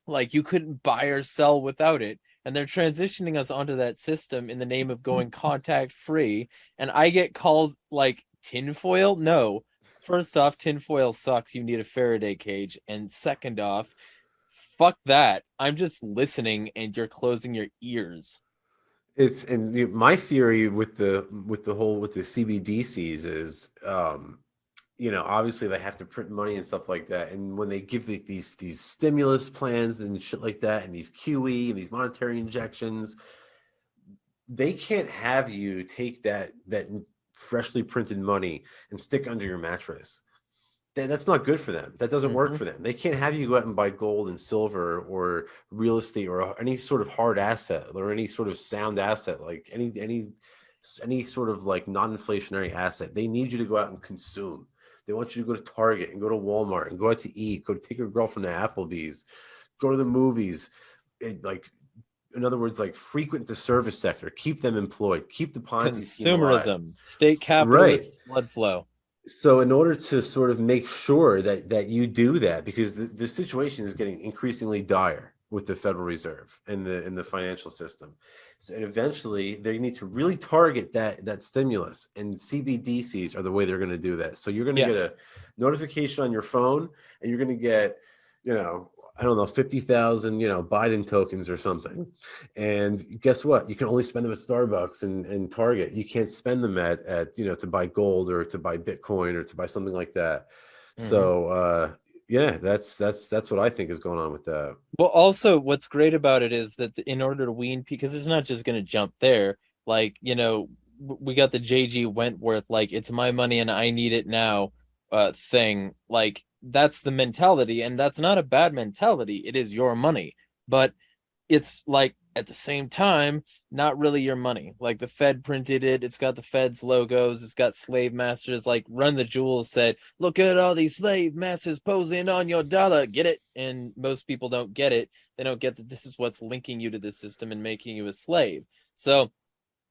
like, you couldn't buy or sell without it. And they're transitioning us onto that system in the name of going contact free. And I get called like tinfoil? No. First off, tinfoil sucks. You need a Faraday cage. And second off, fuck that. I'm just listening and you're closing your ears. My theory with the CBDCs is, obviously they have to print money and stuff like that, and when they give these stimulus plans and shit like that, and these QE and these monetary injections, they can't have you take that freshly printed money and stick under your mattress. That's not good for them. That doesn't work for them. They can't have you go out and buy gold and silver or real estate or any sort of hard asset or any sort of sound asset, like any sort of like non-inflationary asset. They need you to go out and consume. They want you to go to Target and go to Walmart and go out to eat, go take your girlfriend to Applebee's, go to the movies. In other words, like frequent the service sector, keep them employed, keep the Ponzi scheme alive. Consumerism, state capitalist blood flow. So in order to sort of make sure that you do that, because the situation is getting increasingly dire with the Federal Reserve and the financial system, so, and eventually they need to really target that stimulus, and CBDCs are the way they're going to do that. So you're going to get a notification on your phone, and you're going to get I don't know, 50,000, Biden tokens or something. And guess what? You can only spend them at Starbucks and Target. You can't spend them at to buy gold or to buy Bitcoin or to buy something like that. So yeah, that's what I think is going on with that. Well, also, what's great about it is that in order to wean, because it's not just going to jump there. Like, we got the J.G. Wentworth, like, it's my money and I need it now thing. Like, that's the mentality, and that's not a bad mentality. It is your money. But it's like, at the same time, not really your money. Like, the Fed printed it, it's got the Fed's logos, it's got slave masters. Like, Run the Jewels said, look at all these slave masters posing on your dollar, get it? And most people don't get it. They don't get that this is what's linking you to the system and making you a slave. So,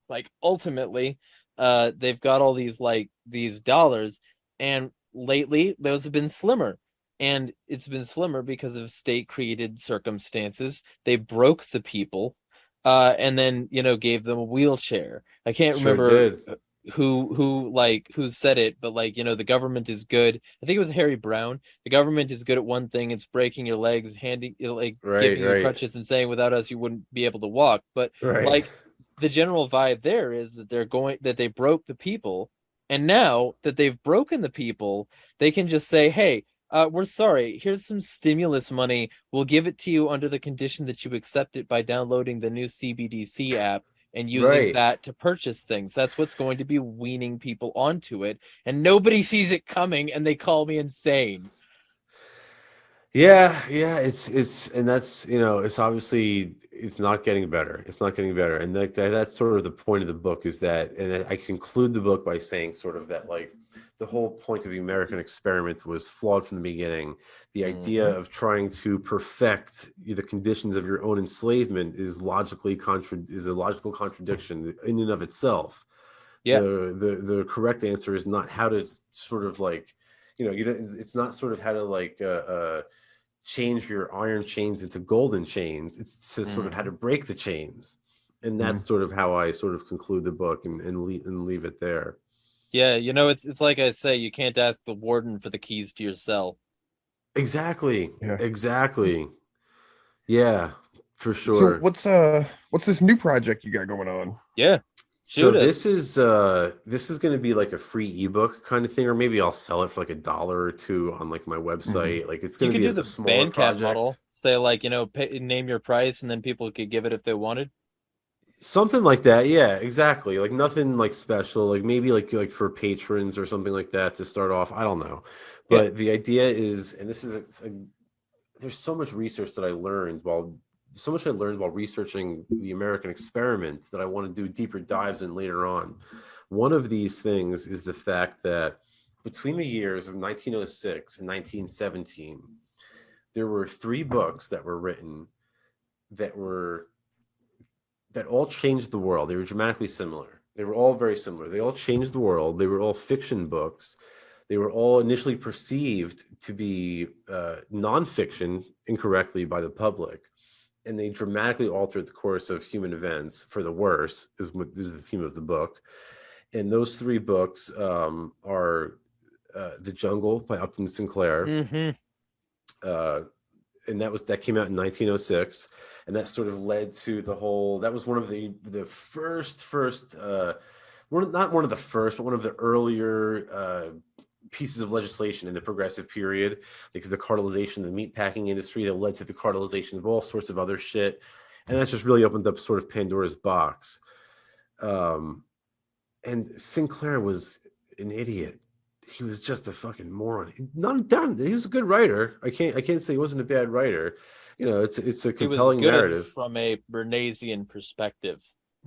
like, ultimately, they've got all these dollars, and lately those have been slimmer. And it's been slimmer because of state-created circumstances. They broke the people, and then gave them a wheelchair. I can't Sure remember did. who said it, but the government is good. I think it was Harry Brown. The government is good at one thing: it's breaking your legs, handing Right, giving you right, crutches, and saying without us you wouldn't be able to walk. But right. like the general vibe there is that they broke the people, and now that they've broken the people, they can just say, hey, we're sorry, here's some stimulus money, we'll give it to you under the condition that you accept it by downloading the new CBDC app and using Right. that to purchase things. That's what's going to be weaning people onto it, and nobody sees it coming, and they call me insane. Yeah, it's and that's it's obviously it's not getting better. It's not getting better, and that's sort of the point of the book is that, and I conclude the book by saying sort of that like the whole point of the American experiment was flawed from the beginning. The idea of trying to perfect the conditions of your own enslavement is a logical contradiction in and of itself. Yeah. The correct answer is not how to sort of like it's not sort of how to like change your iron chains into golden chains. It's to sort of how to break the chains, and that's sort of how I sort of conclude the book and leave it there. Yeah, it's like I say, you can't ask the warden for the keys to your cell. Exactly. Yeah. Exactly. Yeah, for So sure. what's this new project you got going on? Yeah, So shoot us. this is going to be like a free ebook kind of thing, or maybe I'll sell it for like $1 or $2 on like my website. Like it's You going to could be do a the smaller Bandcamp model. project. Say name your price, and then people could give it if they wanted. Something like that, yeah, exactly. Like nothing like special, like maybe like for patrons or something like that to start off. I don't know, Yeah. but the idea is, and this is there's so much I learned while researching the American experiment that I want to do deeper dives in later on. One of these things is the fact that between the years of 1906 and 1917, there were three books that were written that were that all changed the world. They were dramatically similar. They were all very similar. They all changed the world. They were all fiction books. They were all initially perceived to be nonfiction incorrectly by the public, and they dramatically altered the course of human events for the worse. Is the theme of the book. And those three books are "The Jungle" by Upton Sinclair. Mm-hmm. And that came out in 1906, and that sort of led to the whole. That was one of the first not one of the first, but one of the earlier pieces of legislation in the progressive period, because the cartelization of the meatpacking industry that led to the cartelization of all sorts of other shit, and that just really opened up sort of Pandora's box. And Sinclair was an idiot. He was just a fucking moron. Not done. He was a good writer. I can't say he wasn't a bad writer. It's a It was compelling good narrative. from a Bernaysian perspective.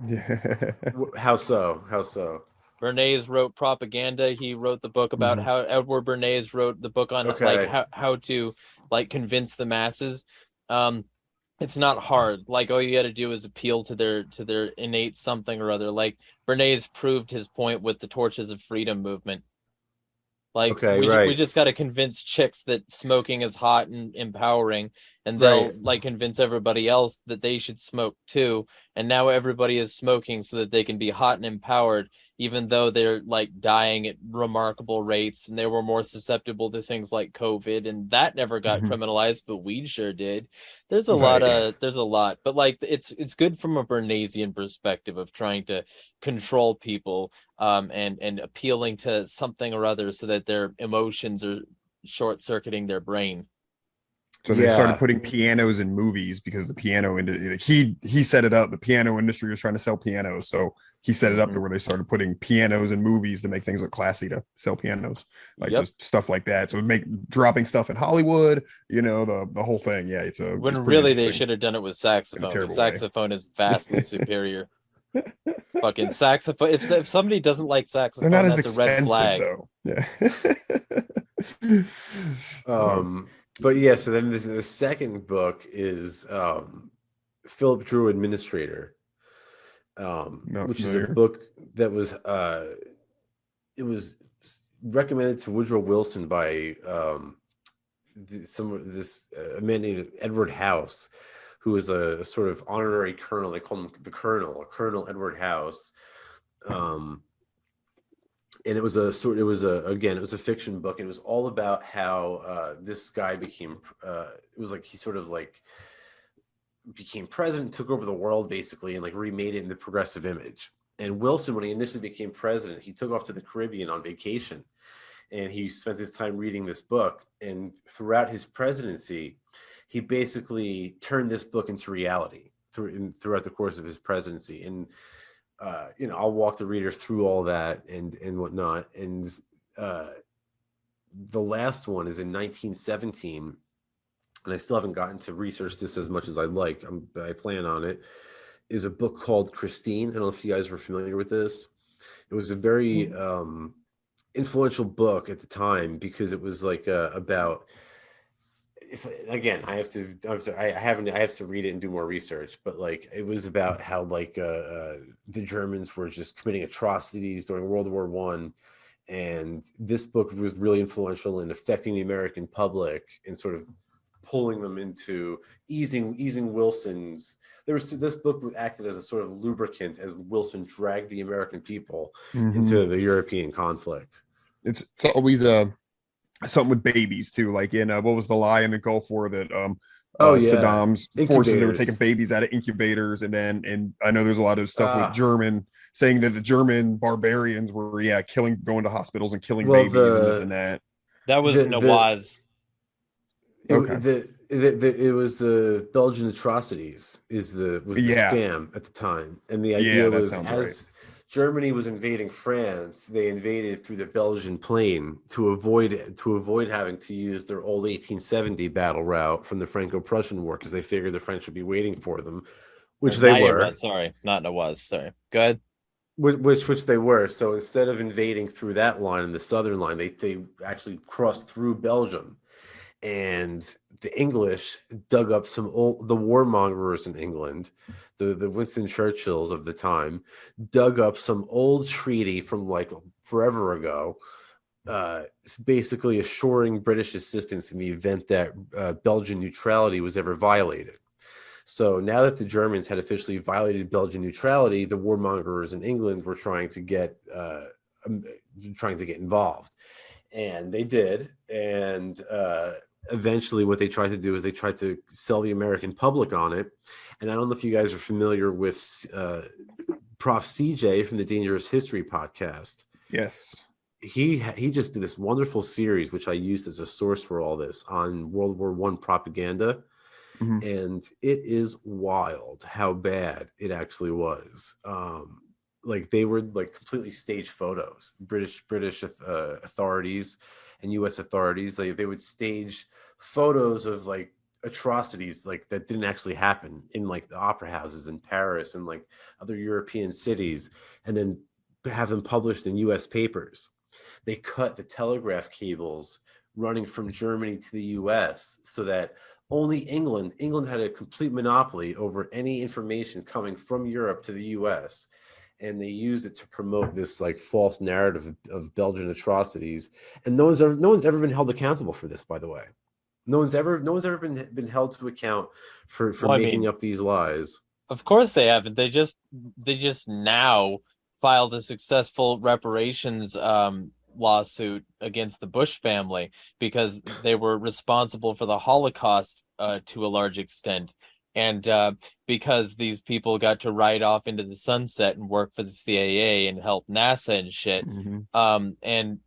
Yeah. How so? How so? Bernays wrote propaganda. He wrote the book about how Edward Bernays wrote the book on like Okay. how to like convince the masses. It's not hard. Like all you got to do is appeal to their innate something or other. Like Bernays proved his point with the Torches of Freedom movement. Like Okay. we Right. just got to convince chicks that smoking is hot and empowering, and they'll Right. like convince everybody else that they should smoke too, and now everybody is smoking so that they can be hot and empowered, even though they're like dying at remarkable rates, and they were more susceptible to things like COVID, and that never got Mhm. criminalized, but weed sure did. Right. There's a lot, but like it's good from a Bernaysian perspective of trying to control people, and appealing to something or other so that their emotions are short-circuiting their brain. So they started Yeah. putting pianos in movies because the piano industry, he set it up. The piano industry was trying to sell pianos, so he set it up to Mhm. where they started putting pianos in movies to make things look classy to sell pianos, like Yep. just stuff like that. So it make dropping stuff in Hollywood, the whole thing. Yeah, it's When pretty really they interesting should have done it with in a saxophone, because terrible way. saxophone is vastly superior. Fucking saxophone. If somebody doesn't like They're not saxophone, as that's a red expensive flag. though. Yeah. Um, but yeah, so then the second book is Philip Drew Administrator, Not which is a familiar. book that was it was recommended to Woodrow Wilson by a man named Edward House, who was a sort of honorary colonel. They called him the Colonel, Colonel Edward House. And it was a fiction book. And it was all about how this guy became it was like he sort of like became president, took over the world basically, and like remade it in the progressive image. And Wilson, when he initially became president, he took off to the Caribbean on vacation, and he spent his time reading this book. And throughout his presidency, he basically turned this book into reality throughout the course of his presidency. And I'll walk the reader through all that and whatnot. And the last one is in 1917, and I still haven't gotten to research this as much as I'd like. I plan on it. Is a book called Christine. I don't know if you guys were familiar with this. It was a very influential book at the time because it was like about. Again, I have to read it and do more research, but like it was about how like the Germans were just committing atrocities during World War One, and this book was really influential in affecting the American public and sort of pulling them into easing Wilson's. This book acted as a sort of lubricant as Wilson dragged the American people Mhm. into the European conflict. It's always something with babies too, like in what was the lie in the Gulf War that Oh yeah, Saddam's forces, they were taking incubators. babies out of incubators, and I know there's a lot of stuff with Ah, German saying that the German barbarians were going to hospitals and killing well babies and this and that. That was the Nawaz. Okay. it was the Belgian atrocities was the Yeah, scam at the time, and the yeah, idea that was sounds right. as Germany was invading France, they invaded through the Belgian plain to avoid having to use their old 1870 battle route from the Franco-Prussian War because they figured the French would be waiting for them, Or which they Naira, were. sorry, not Nawaz. Sorry. Go ahead. Which they were. So instead of invading through that line and the southern line, they actually crossed through Belgium, and the English dug up the warmongers in England, the Winston Churchills of the time, dug up some old treaty from like forever ago, basically assuring British assistance in the event that Belgian neutrality was ever violated. So now that the Germans had officially violated Belgian neutrality, the warmongers in England were um, trying to get involved, and they did. And eventually, what they tried to do is they tried to sell the American public on it. And I don't know if you guys are familiar with Prof. CJ from the Dangerous History podcast. Yes. He just did this wonderful series, which I used as a source for all this on World War One propaganda, Mhm. and it is wild how bad it actually was. Like they were like completely staged photos. British authorities and U.S. authorities, they would stage photos of like atrocities like that didn't actually happen in like the opera houses in Paris and like other European cities, and then have them published in U.S. papers. They cut the telegraph cables running from Germany to the US so that only England had a complete monopoly over any information coming from Europe to the US. And they used it to promote this like false narrative of Belgian atrocities. And no one's ever been held accountable for this, by the way. No one's ever been held to account for Well, I making mean, up these lies. of course they haven't. They just now filed a successful reparations lawsuit against the Bush family because they were responsible for the Holocaust to a large extent. And because these people got to ride off into the sunset and work for the CIA and help NASA and shit. And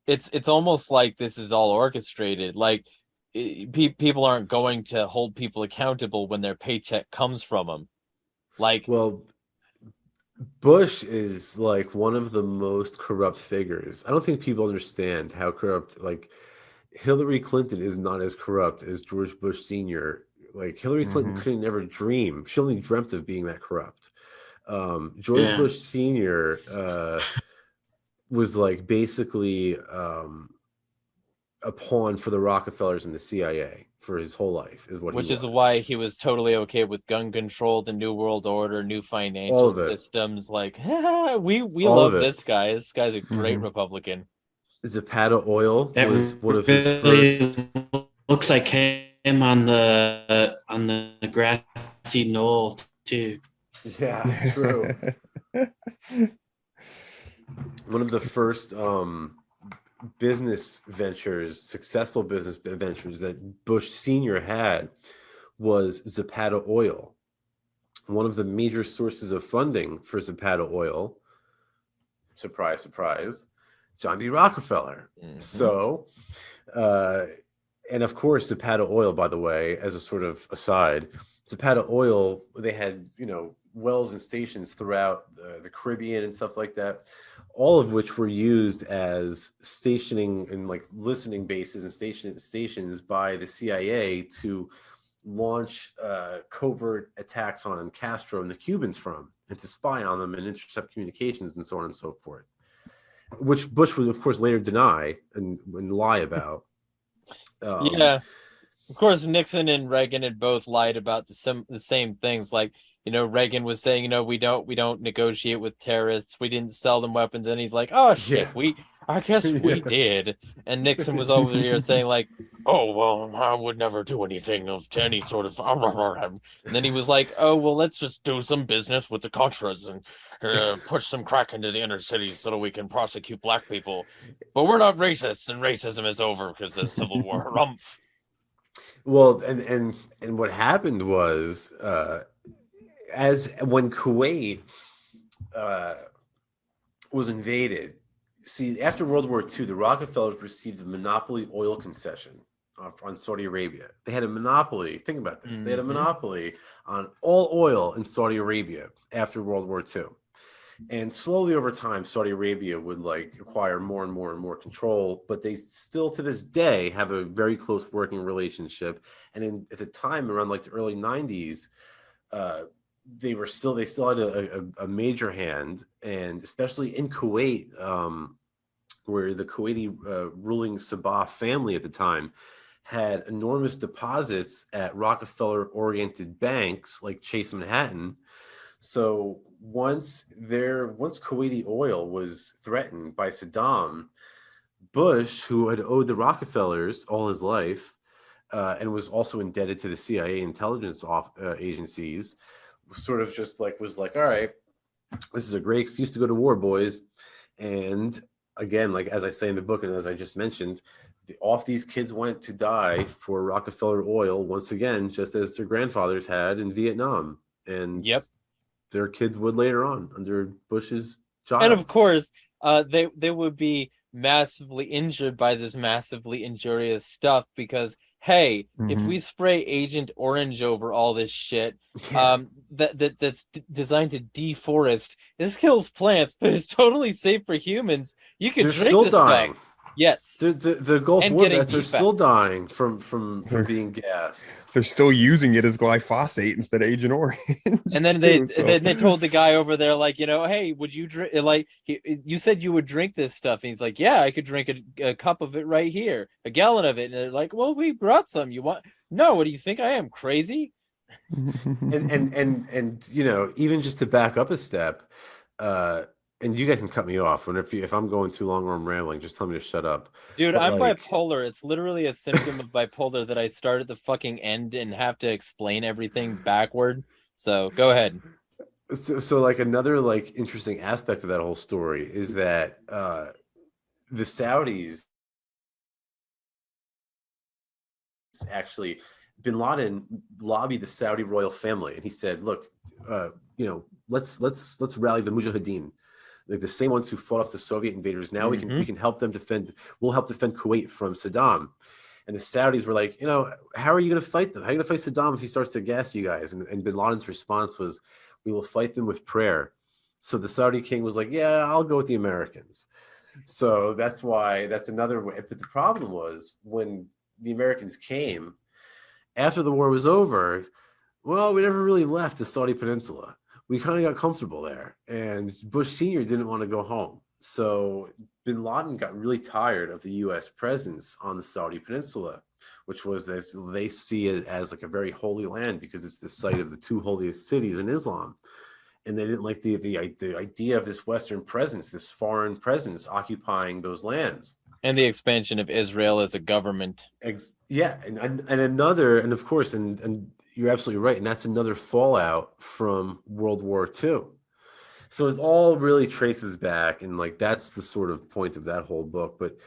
it's almost like this is all orchestrated. Like people aren't going to hold people accountable when their paycheck comes from them. Like, Well, Bush is like one of the most corrupt figures. I don't think people understand how corrupt, like, Hillary Clinton is not as corrupt as George Bush Sr. Like, Hillary Clinton couldn't never dream. She only dreamt of being that corrupt. George Yeah. Bush Sr. Was like basically a pawn for the Rockefellers and the CIA for his whole life, is what which he is was. why he was totally okay with gun control, the New World Order, new All financial of it. systems. Like, we All love of it. this guy. This guy's a great Republican. Zapata Oil That was one of his really first. looks like him on the grassy knoll too. Yeah, true. One of the first business ventures, successful business ventures that Bush Sr. had was Zapata Oil. One of the major sources of funding for Zapata Oil, surprise, surprise, John D. Rockefeller. So, and of course, Zapata Oil, by the way, as a sort of aside, Zapata Oil, they had, wells and stations throughout the Caribbean and stuff like that, all of which were used as stationing and like listening bases and stations by the CIA to launch covert attacks on Castro and the Cubans from, and to spy on them and intercept communications and so on and so forth, which Bush would, of course, later deny and lie about. Yeah. Of course, Nixon and Reagan had both lied about the same things. Like, Reagan was saying, we don't negotiate with terrorists. We didn't sell them weapons. And he's like, oh shit, Yeah. I guess we did. And Nixon was over here saying like, oh well, I would never do anything to any sort of. And then he was like, oh well, let's just do some business with the Contras and push some crack into the inner cities so that we can prosecute black people. But we're not racists, and racism is over because of the Civil War. Rumph. Well, and what happened was, as when Kuwait was invaded, see, after World War II, the Rockefellers received a monopoly oil concession on Saudi Arabia. They had a monopoly. Think about this. They had a monopoly on all oil in Saudi Arabia after World War II. And slowly over time, Saudi Arabia would like acquire more and more and more control, but they still to this day have a very close working relationship. And at the time, around like the early 90s, they still had a major hand, and especially in Kuwait, where the Kuwaiti ruling Sabah family at the time had enormous deposits at Rockefeller-oriented banks like Chase Manhattan. So once Kuwaiti oil was threatened by Saddam, Bush, who had owed the Rockefellers all his life, and was also indebted to the CIA intelligence agencies, sort of just like was like, all right, this is a great excuse to go to war, boys. And again, like as I say in the book, and as I just mentioned, off these kids went to die for Rockefeller oil once again, just as their grandfathers had in Vietnam. And their kids would later on under Bush's child. And of course, they would be massively injured by this massively injurious stuff because, hey, if we spray Agent Orange over all this shit, that's designed to deforest, this kills plants, but it's totally safe for humans. You could drink still this dying. stuff. Yes. The Gulf And War getting vets are still dying from being gassed. They're still using it as glyphosate instead of Agent Orange. And then they told the guy over there, like, hey, would you drink? Like, you said you would drink this stuff, and he's like, yeah, I could drink a cup of it right here, a gallon of it. And they're like, well, we brought some. You want? No, what do you think I am, crazy? and even just to back up a step, and you guys can cut me off if I'm going too long or I'm rambling, just tell me to shut up. Dude, But I'm like, bipolar. It's literally a symptom of bipolar that I start at the fucking end and have to explain everything backward. So go ahead. so like another like interesting aspect of that whole story is that the Saudis actually, bin Laden lobbied the Saudi royal family, and he said, "Look, let's rally the Mujahideen, like the same ones who fought off the Soviet invaders. Now we can help them defend. We'll help defend Kuwait from Saddam." And the Saudis were like, how are you going to fight them? How are you going to fight Saddam if he starts to gas you guys? And bin Laden's response was, "We will fight them with prayer." So the Saudi king was like, "Yeah, I'll go with the Americans." So that's another way. But the problem was when the Americans came after the war was over, well, we never really left the Saudi Peninsula. We kind of got comfortable there, and Bush Sr. didn't want to go home. So bin Laden got really tired of the U.S. presence on the Saudi Peninsula, which was this, they see it as like a very holy land because it's the site of the two holiest cities in Islam. And they didn't like the idea of this Western presence, this foreign presence occupying those lands. And the expansion of Israel as a government. Yeah, and of course, and you're absolutely right, and that's another fallout from World War II. So it all really traces back, and like that's the sort of point of that whole book. But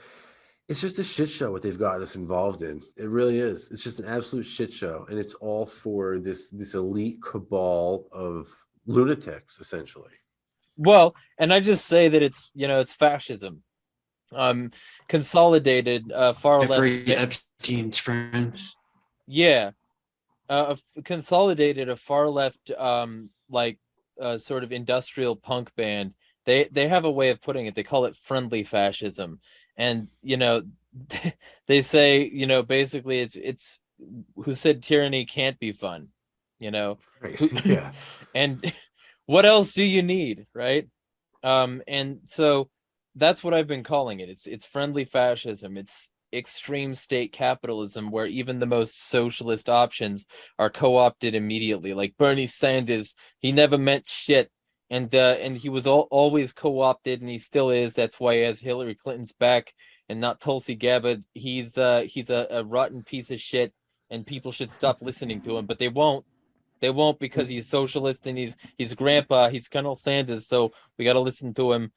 it's just a shit show what they've gotten us involved in. It really is. It's just an absolute shit show, and it's all for this elite cabal of lunatics, essentially. Well, and I just say that it's fascism. Consolidated far Every left. Epstein's friends. Yeah, consolidated a far left sort of industrial punk band. They have a way of putting it. They call it friendly fascism, and they say basically it's who said tyranny can't be fun, Right. Yeah. and what else do you need, right? And so that's what I've been calling it. It's friendly fascism. It's extreme state capitalism where even the most socialist options are co-opted immediately. Like Bernie Sanders, he never meant shit, and he was always co-opted, and he still is. That's why he has Hillary Clinton's back and not Tulsi Gabbard. He's a rotten piece of shit, and people should stop listening to him, but they won't. They won't because he's socialist and he's grandpa. He's Colonel Sanders, so we got to listen to him,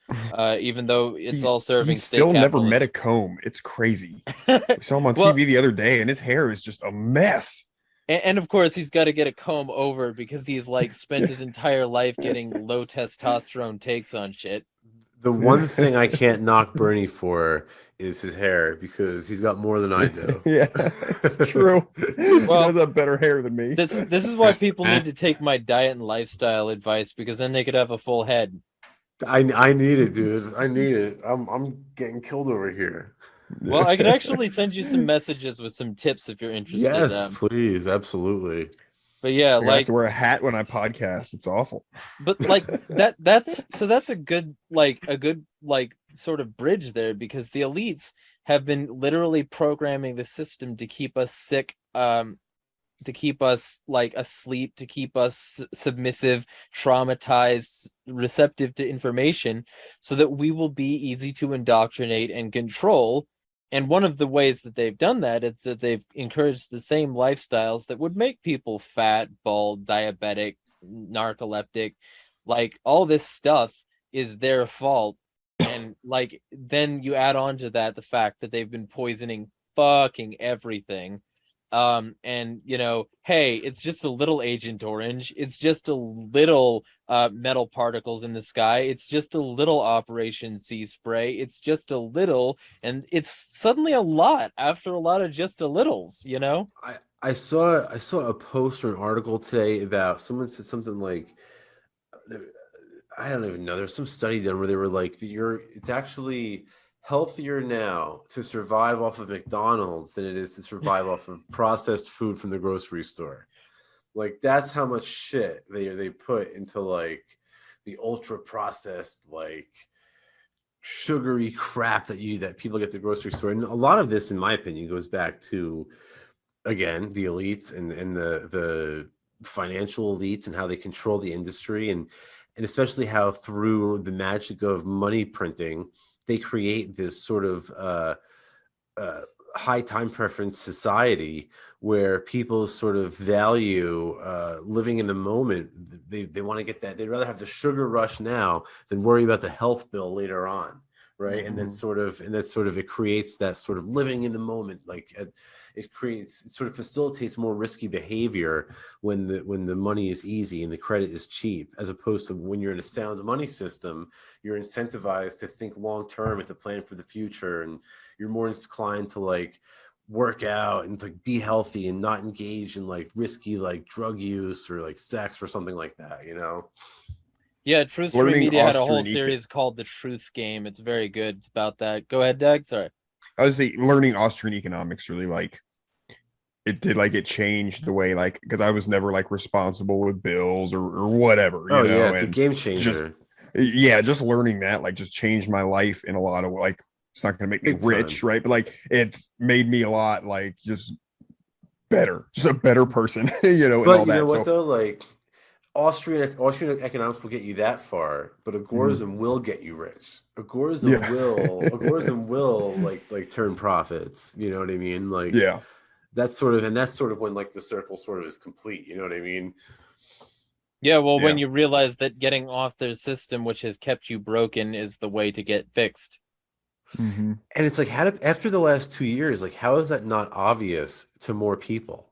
even though it's all serving He's state still never capitalism. met a comb. It's crazy. We saw him on TV the other day, and his hair is just a mess. And of course, he's got to get a comb over because he's like spent his entire life getting low testosterone takes on shit. The one thing I can't knock Bernie for is his hair because he's got more than I do. Yeah, it's true. Well, he has a better hair than me. This is why people need to take my diet and lifestyle advice, because then they could have a full head. I need it, dude. I need it. I'm getting killed over here. Well, I could actually send you some messages with some tips if you're interested. Yes, please, absolutely. But yeah, I have to wear a hat when I podcast. It's awful. But like that's a good sort of bridge there, because the elites have been literally programming the system to keep us sick, to keep us like asleep, to keep us submissive, traumatized, receptive to information, so that we will be easy to indoctrinate and control. And one of the ways that they've done that is that they've encouraged the same lifestyles that would make people fat, bald, diabetic, narcoleptic. Like all this stuff is their fault. And like then you add on to that the fact that they've been poisoning fucking everything. And hey, it's just a little Agent Orange, it's just a little metal particles in the sky, it's just a little Operation Sea Spray, it's just a little, and it's suddenly a lot after a lot of just a littles. I saw a post or an article today about someone said something like, I don't even know, there's some study done where they were like, it's actually healthier now to survive off of McDonald's than it is to survive off of processed food from the grocery store. Like that's how much shit they put into like the ultra processed, like sugary crap that people get at the grocery store. And a lot of this, in my opinion, goes back to, again, the elites and the financial elites and how they control the industry and and especially how through the magic of money printing, they create this sort of high time preference society where people sort of value living in the moment. They want to get that. They'd rather have the sugar rush now than worry about the health bill later on, right? And that's sort of it creates that sort of living in the moment. Like it sort of facilitates more risky behavior when the money is easy and the credit is cheap, as opposed to when you're in a sound money system, you're incentivized to think long term and to plan for the future, and you're more inclined to like work out and like be healthy and not engage in like risky like drug use or like sex or something like that, you know? Yeah, Truth Free Learning Media had a whole Austrian series called The Truth Game. It's very good. It's about that. Go ahead, Doug. Sorry. I was learning Austrian economics really like it changed the way like because I was never like responsible with bills or whatever, you Oh know, yeah, it's a and game just changer. just learning that like just changed my life in a lot of like it's not going to make me Big rich, time. right? But like it's made me a lot like just better, just a better person, you know, and But all you know that. what So though? Like Austrian economics will get you that far, but agorism will get you rich. yeah, Agorism will like turn profits. You know what I mean? Like yeah, that's sort of when like the circle sort of is complete. You know what I mean? Yeah, well, when yeah. you realize that getting off their system, which has kept you broken, is the way to get fixed. Mm-hmm. And it's like, after the last 2 years, like, how is that not obvious to more people?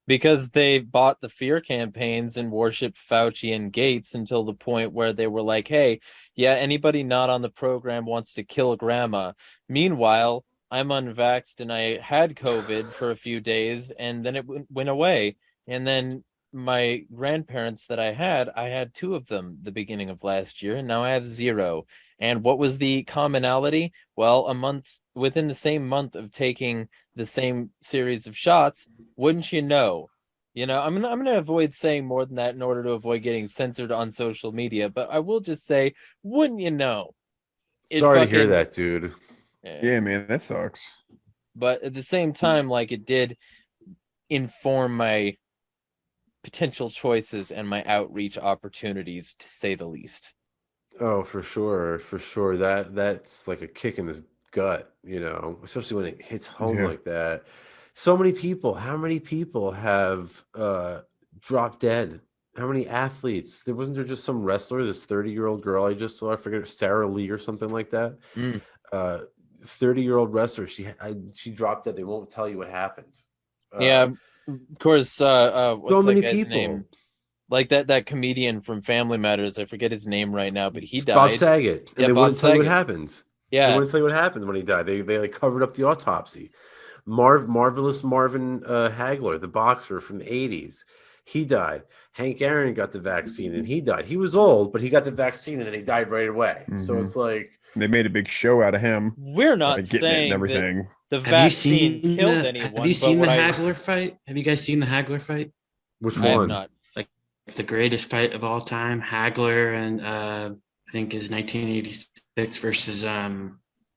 Because they bought the fear campaigns and worshipped Fauci and Gates until the point where they were like, hey, yeah, anybody not on the program wants to kill grandma. Meanwhile, I'm unvaxxed and I had COVID for a few days and then it went away. And then my grandparents that I had two of them the beginning of last year, and now I have zero. And what was the commonality? Well, within the same month of taking the same series of shots, wouldn't you know? I'm gonna avoid saying more than that in order to avoid getting censored on social media, but I will just say, wouldn't you know? It Sorry to hear fucking that, dude. Yeah, man, that sucks. but at the same time, like it did inform my potential choices and my outreach opportunities, to say the least. Oh, for sure, for sure. That's like a kick in the gut, you know, especially when it hits home Yeah. like that. So many people, how many people have dropped dead? How many athletes? There just some wrestler, this 30-year-old girl I just saw, I forget, Sarah Lee or something like that. Mm. 30-year-old wrestler, she dropped dead. They won't tell you what happened. Yeah, of course. So What's that many guy's people. name? Like that comedian from Family Matters. I forget his name right now, but he Bob died. Saget, and Yeah, they Bob wouldn't tell you what Saget. happened. They Yeah, wouldn't tell you what happened when he died. They like covered up the autopsy. Marvelous Marvin Hagler, the boxer from the 80s, he died. Hank Aaron got the vaccine and he died. He was old, but he got the vaccine and then he died right away. So Mm-hmm. it's like, They made a big show out of him, we're not like getting it and saying that everything. the Have you vaccine seen killed have you anyone, but seen the what I Hagler fight? Have you guys seen the Hagler fight? which I have one? not. Like the greatest fight of all time, Hagler and I think is 1986 versus I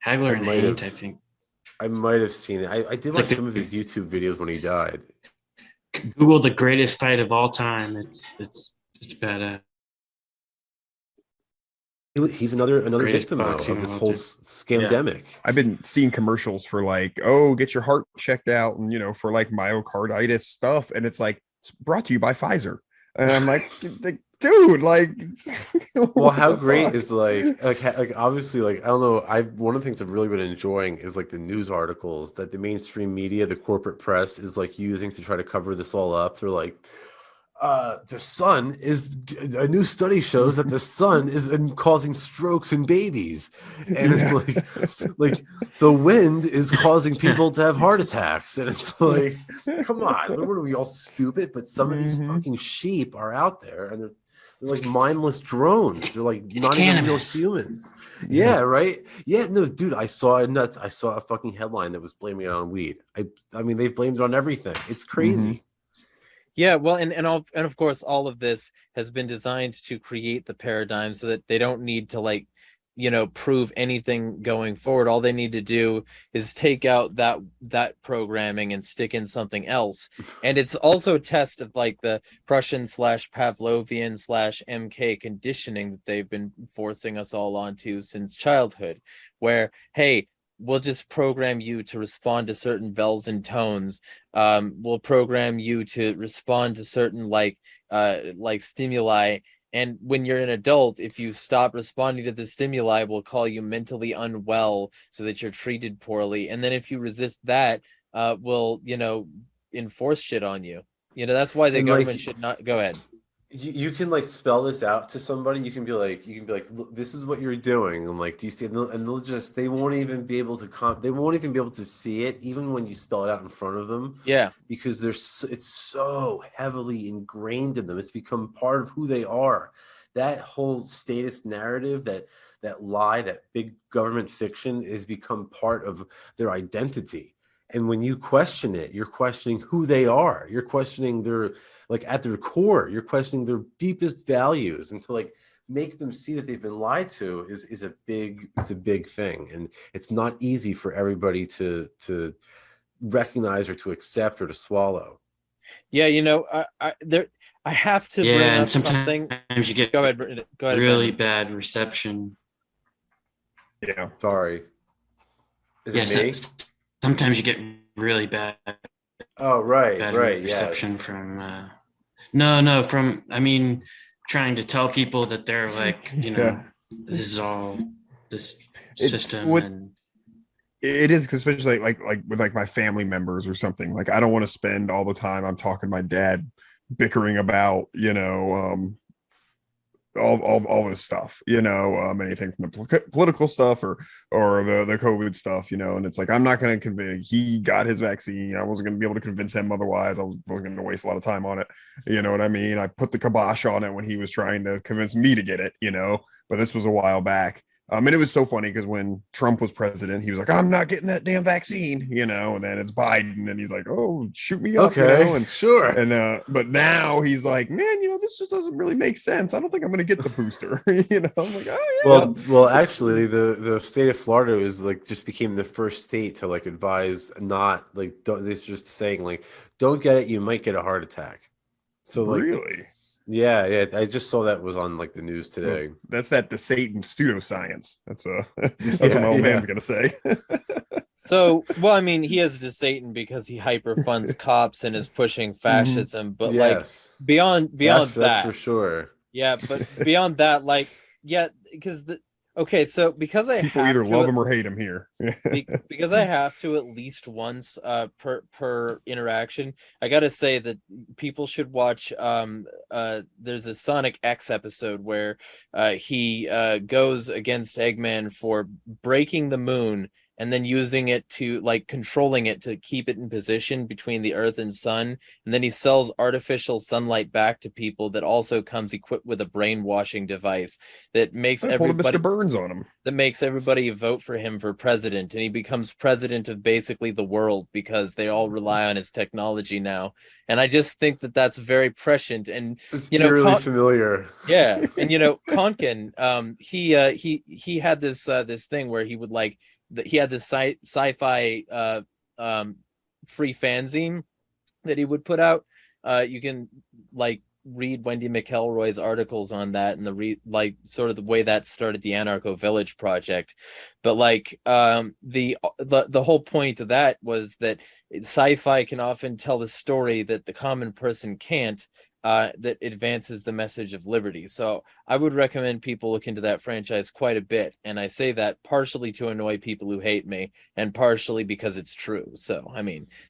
Hagler and might Hank, I have think. I might have seen it. I did It's watch like some of his the YouTube videos when he died. Google the greatest fight of all time. It's badass. He's another Greatest victim though boxing of of this all whole time. Yeah. scamdemic. I've been seeing commercials for like, oh, get your heart checked out, and you know, for like myocarditis stuff, and it's like it's brought to you by Pfizer, and I'm like, dude, like, Well, what how the great fuck? is like obviously like I don't know. I one of the things I've really been enjoying is like the news articles that the mainstream media, the corporate press is like using to try to cover this all up. They're like, the sun is a new study shows that the sun is causing strokes in babies, and it's Yeah. like the wind is causing people to have heart attacks, and it's like, come on, what are we all stupid? But some of these Mhm. fucking sheep are out there, and they're like mindless drones. They're like It's not even real cannabis. humans. Yeah. Yeah, right. Yeah, no, dude, I saw a fucking headline that was blaming it on weed. I mean, they've blamed it on everything. It's Mhm. crazy. Yeah, well, and of course, all of this has been designed to create the paradigm so that they don't need to like prove anything going forward. All they need to do is take out that programming and stick in something else. And it's also a test of like the Prussian / Pavlovian / MK conditioning that they've been forcing us all onto since childhood, where, hey, we'll just program you to respond to certain bells and tones. We'll program you to respond to certain like stimuli. And when you're an adult, if you stop responding to the stimuli, we'll call you mentally unwell so that you're treated poorly. And then if you resist that, we'll, enforce shit on you. That's why the And, government should not go ahead. You can like spell this out to somebody. You can be like, look, this is what you're doing. I'm like, do you see? And they won't even be able to they won't even be able to see it, even when you spell it out in front of them. Yeah, because it's so heavily ingrained in them. It's become part of who they are. That whole status narrative, that lie, that big government fiction, has become part of their identity. And when you question it, you're questioning who they are. You're questioning their, like, at their core, you're questioning their deepest values. And to like make them see that they've been lied to is a big thing. And it's not easy for everybody to recognize or to accept or to swallow. yeah. I have to Yeah, bring and up something. sometimes you get Go ahead. Really really Brandon. bad reception. Yeah. Sorry. Is Yes, it me? sometimes you get really bad Oh, right, reception yes. from no from trying to tell people that they're like Yeah. this is all this It's system what and it is, 'cause especially like with like my family members or something. Like I don't want to spend all the time I'm talking to my dad bickering about all this stuff, anything from the political stuff or the COVID stuff, and it's like I'm not going to convince. He got his vaccine. I wasn't going to be able to convince him otherwise. I wasn't going to waste a lot of time on it. You know what I mean? I put the kibosh on it when he was trying to convince me to get it. But this was a while back. And it was so funny because when Trump was president, he was like, "I'm not getting that damn vaccine," and then it's Biden, and he's like, "Oh, shoot me up," Okay, and sure. and but now he's like, "Man, this just doesn't really make sense. I don't think I'm going to get the booster." I'm like, "Oh yeah." Well, actually, the state of Florida is like just became the first state to like advise not like don't. It's just saying like don't get it. You might get a heart attack. So like Really? yeah. I just saw that was on like the news Well, today. that's the Satan pseudoscience. That's that's Yeah, what my old yeah. man's gonna say. So, well, he is to Satan because he hyperfunds cops and is pushing fascism. But like Yes, beyond that's that, for sure. yeah. But beyond that, like, yeah, because okay, so because I People have either to love him or hate him here. because I have to at least once per interaction, I gotta say that people should watch there's a Sonic X episode where he goes against Eggman for breaking the moon and then using it to like controlling it to keep it in position between the earth and sun, and then he sells artificial sunlight back to people that also comes equipped with a brainwashing device that makes I pulled a everybody Mr. Burns on him. vote for him for president, and he becomes president of basically the world because they all rely on his technology now. And I just think that that's very prescient. And It's eerily familiar. yeah, and Konkin, he had this thing where he would like he had this sci-fi free fanzine that he would put out. You can like read Wendy McElroy's articles on that and like sort of the way that started the Anarcho Village project. But like the whole point of that was that sci-fi can often tell the story that the common person can't, that advances the message of liberty. So I would recommend people look into that franchise quite a bit. And I say that partially to annoy people who hate me and partially because it's true. So,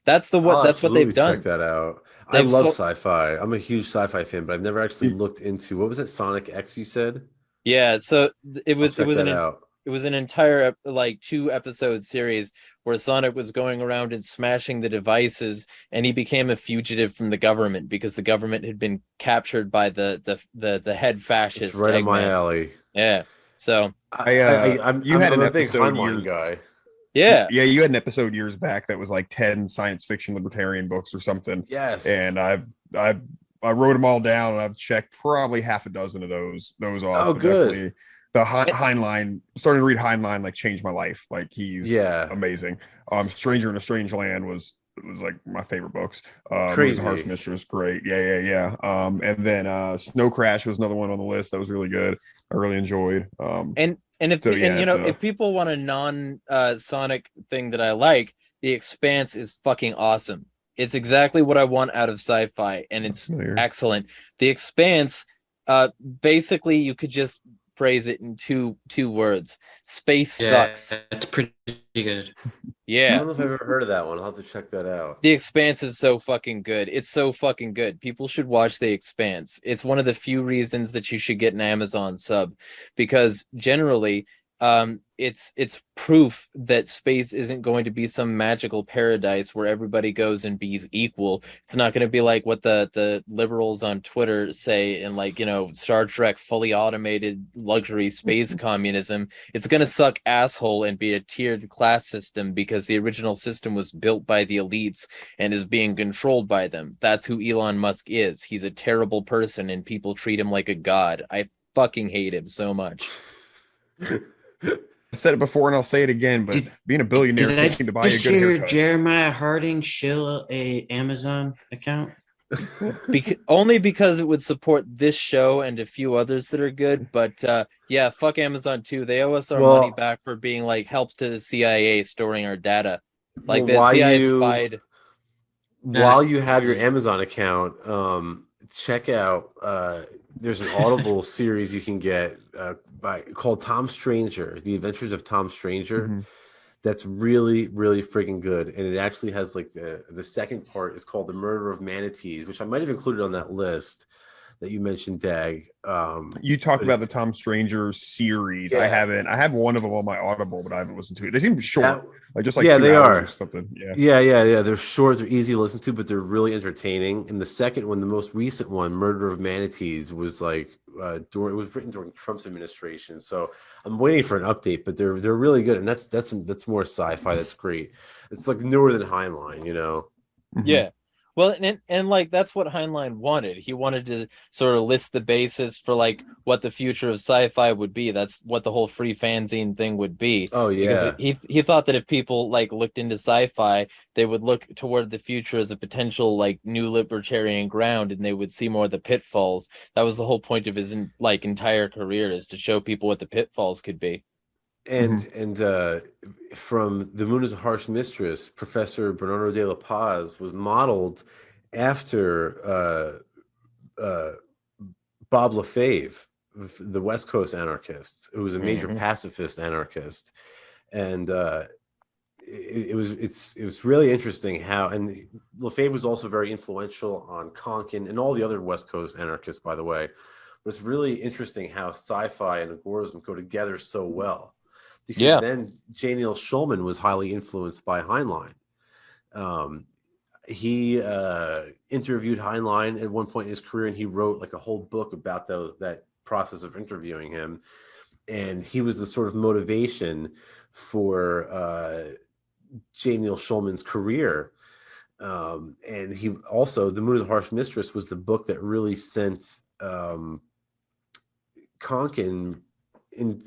that's that's what they've done. Check that out. I They've love sci-fi. I'm a huge sci-fi fan, but I've never actually looked into what was it, Sonic X you said? Yeah, so it was out. It was an entire like 2-episode series where Sonic was going around and smashing the devices, and he became a fugitive from the government because the government had been captured by the head fascist. It's right up my Eggman. alley. Yeah. So I'm a big Heinlein guy. Yeah. Yeah, you had an episode years back that was like 10 science fiction libertarian books or something. Yes. And I wrote them all down, and I've checked probably half a dozen of those off. Oh, good. Definitely the Heinlein, starting to read Heinlein like changed my life. Like he's amazing. Stranger in a Strange Land was like my favorite books. Moon's a Harsh Mistress, great. Yeah. And then Snow Crash was another one on the list that was really good. I really enjoyed. And if people want a non-Sonic thing that I like, The Expanse is fucking awesome. It's exactly what I want out of sci-fi, and it's excellent. The Expanse, basically, you could just phrase it in two words: space sucks. It's pretty good. Yeah. I don't know if I've ever heard of that one. I'll have to check that out. The Expanse is so fucking good. It's so fucking good. People should watch The Expanse. It's one of the few reasons that you should get an Amazon sub, because generally, it's proof that space isn't going to be some magical paradise where everybody goes and be's equal. It's not going to be like what the liberals on Twitter say in, like, Star Trek fully automated luxury space communism. It's going to suck asshole and be a tiered class system because the original system was built by the elites and is being controlled by them. That's who Elon Musk is. He's a terrible person and people treat him like a god. I fucking hate him so much. I said it before and I'll say it again, but being a billionaire can't seem to buy you a good haircut. Jeremiah Harding shill a Amazon account? Only because it would support this show and a few others that are good. But yeah, fuck Amazon too. They owe us our money back for being like help to the CIA storing our data. Like the CIA spied. While you have your Amazon account, check out there's an Audible series you can get called Tom Stranger, The Adventures of Tom Stranger. Mm-hmm. That's really, really freaking good. And it actually has like the second part is called The Murder of Manatees, which I might have included on that list that you mentioned, Dag. You talked about the Tom Stranger series. Yeah. I have one of them on my Audible, but I haven't listened to it. They seem short. Like 2 they hours are. Or something. Yeah. They're short, they're easy to listen to, but they're really entertaining. And the second one, the most recent one, Murder of Manatees, was like it was written during Trump's administration. So I'm waiting for an update, but they're really good. And that's more sci-fi. That's great. It's like newer than Heinlein, Mm-hmm. Yeah. Well, and like that's what Heinlein wanted. He wanted to sort of list the basis for like what the future of sci-fi would be. That's what the whole free fanzine thing would be. Oh yeah. Because he thought that if people like looked into sci-fi, they would look toward the future as a potential like new libertarian ground, and they would see more of the pitfalls. That was the whole point of his entire career, is to show people what the pitfalls could be. And from The Moon is a Harsh Mistress, Professor Bernardo de la Paz was modeled after Bob LaFave, the West Coast anarchist, who was a major pacifist anarchist. And it was really interesting how, and LaFave was also very influential on Konkin and all the other West Coast anarchists, by the way. But it's really interesting how sci-fi and agorism go together so well. Because then J. Neil Schulman was highly influenced by Heinlein. He interviewed Heinlein at one point in his career, and he wrote like a whole book about that process of interviewing him. And he was the sort of motivation for J. Neil Schulman's career. And he also, The Moon is a Harsh Mistress was the book that really sent Konkin in.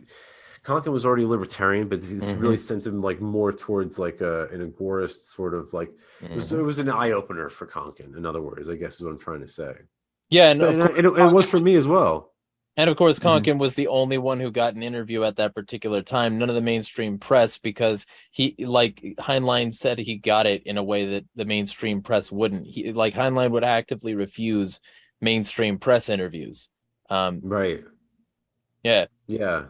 Konkin was already libertarian, but it's really sent him like more towards like an agorist sort of like. It was an eye opener for Konkin. In other words, I guess is what I'm trying to say. Yeah, and it was for me as well. And of course, Konkin was the only one who got an interview at that particular time. None of the mainstream press, because he, like Heinlein said, he got it in a way that the mainstream press wouldn't. Heinlein would actively refuse mainstream press interviews. Right. Yeah. Yeah.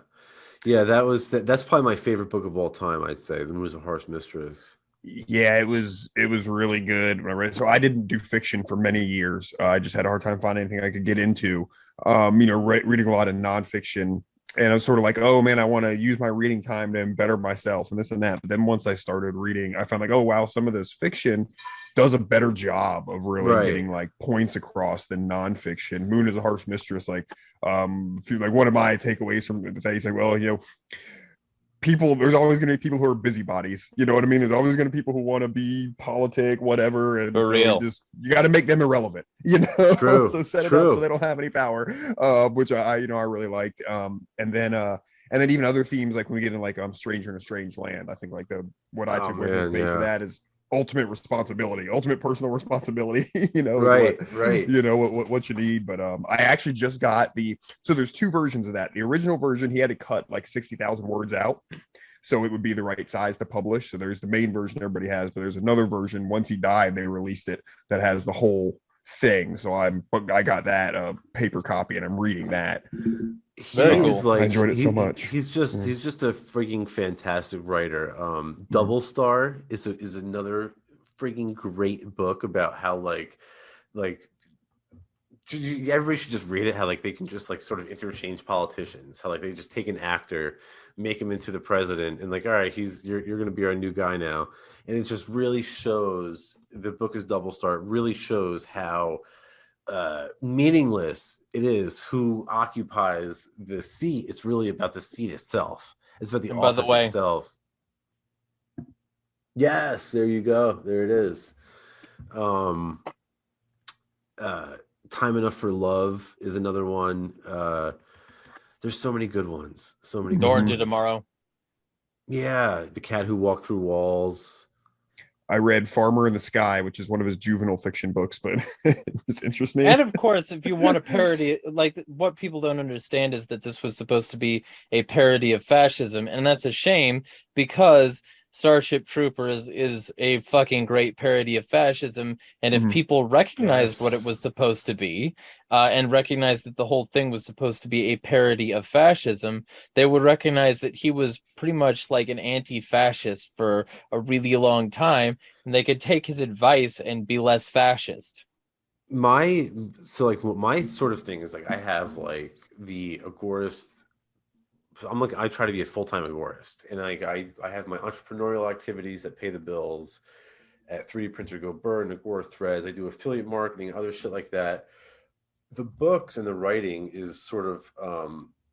Yeah, that's probably my favorite book of all time, I'd say. The Moon is a Harsh Mistress. Yeah, it was really good when I read it. So I didn't do fiction for many years. I just had a hard time finding anything I could get into. Reading a lot of nonfiction, and I was sort of like, oh man, I want to use my reading time to better myself and this and that. But then once I started reading, I found like, oh wow, some of this fiction does a better job of really getting like points across than nonfiction. Moon is a Harsh Mistress, like one of my takeaways from the day, he's like, well, there's always going to be people who are busybodies. You know what I mean? There's always going to be people who want to be politic, whatever. And For so real. you got to make them irrelevant, you know? True, So set it true. up so they don't have any power, which I really liked. And then even other themes, like when we get in like Stranger in a Strange Land, I think like what I took away from the base of that is ultimate responsibility, ultimate personal responsibility, you know, Right, what, right. you know, what you need. But I actually just got so there's two versions of that. The original version, he had to cut like 60,000 words out, so it would be the right size to publish. So there's the main version everybody has, but there's another version, once he died, they released it, that has the whole thing. So I got that paper copy, and I'm reading that. Very cool. He's like, I enjoyed it so much. He's just a freaking fantastic writer. Double Star is another freaking great book about how like everybody should just read it. How like they can just like sort of interchange politicians. How like they just take an actor, make him into the president, and like, all right, you're going to be our new guy now. And it just really shows. The book is Double Star. It really shows how meaningless it is who occupies the seat. It's really about the seat itself. It's about the office itself. Yes, there you go. There it is. Time Enough for Love is another one. There's so many good ones. So many good Door to ones. Tomorrow. Yeah, The Cat Who Walked Through Walls. I read Farmer in the Sky, which is one of his juvenile fiction books, but it's interesting. And of course, if you want a parody, like what people don't understand is that this was supposed to be a parody of fascism, and that's a shame because Starship Troopers is a fucking great parody of fascism. And if people recognized what it was supposed to be, and recognized that the whole thing was supposed to be a parody of fascism, they would recognize that he was pretty much like an anti-fascist for a really long time, and they could take his advice and be less fascist. My sort of thing is like I have like the Agorist. I try to be a full-time agorist, and like I have my entrepreneurial activities that pay the bills at 3D Printer Go Burn, Agora Threads. I do affiliate marketing, other shit like that. The books and the writing is sort of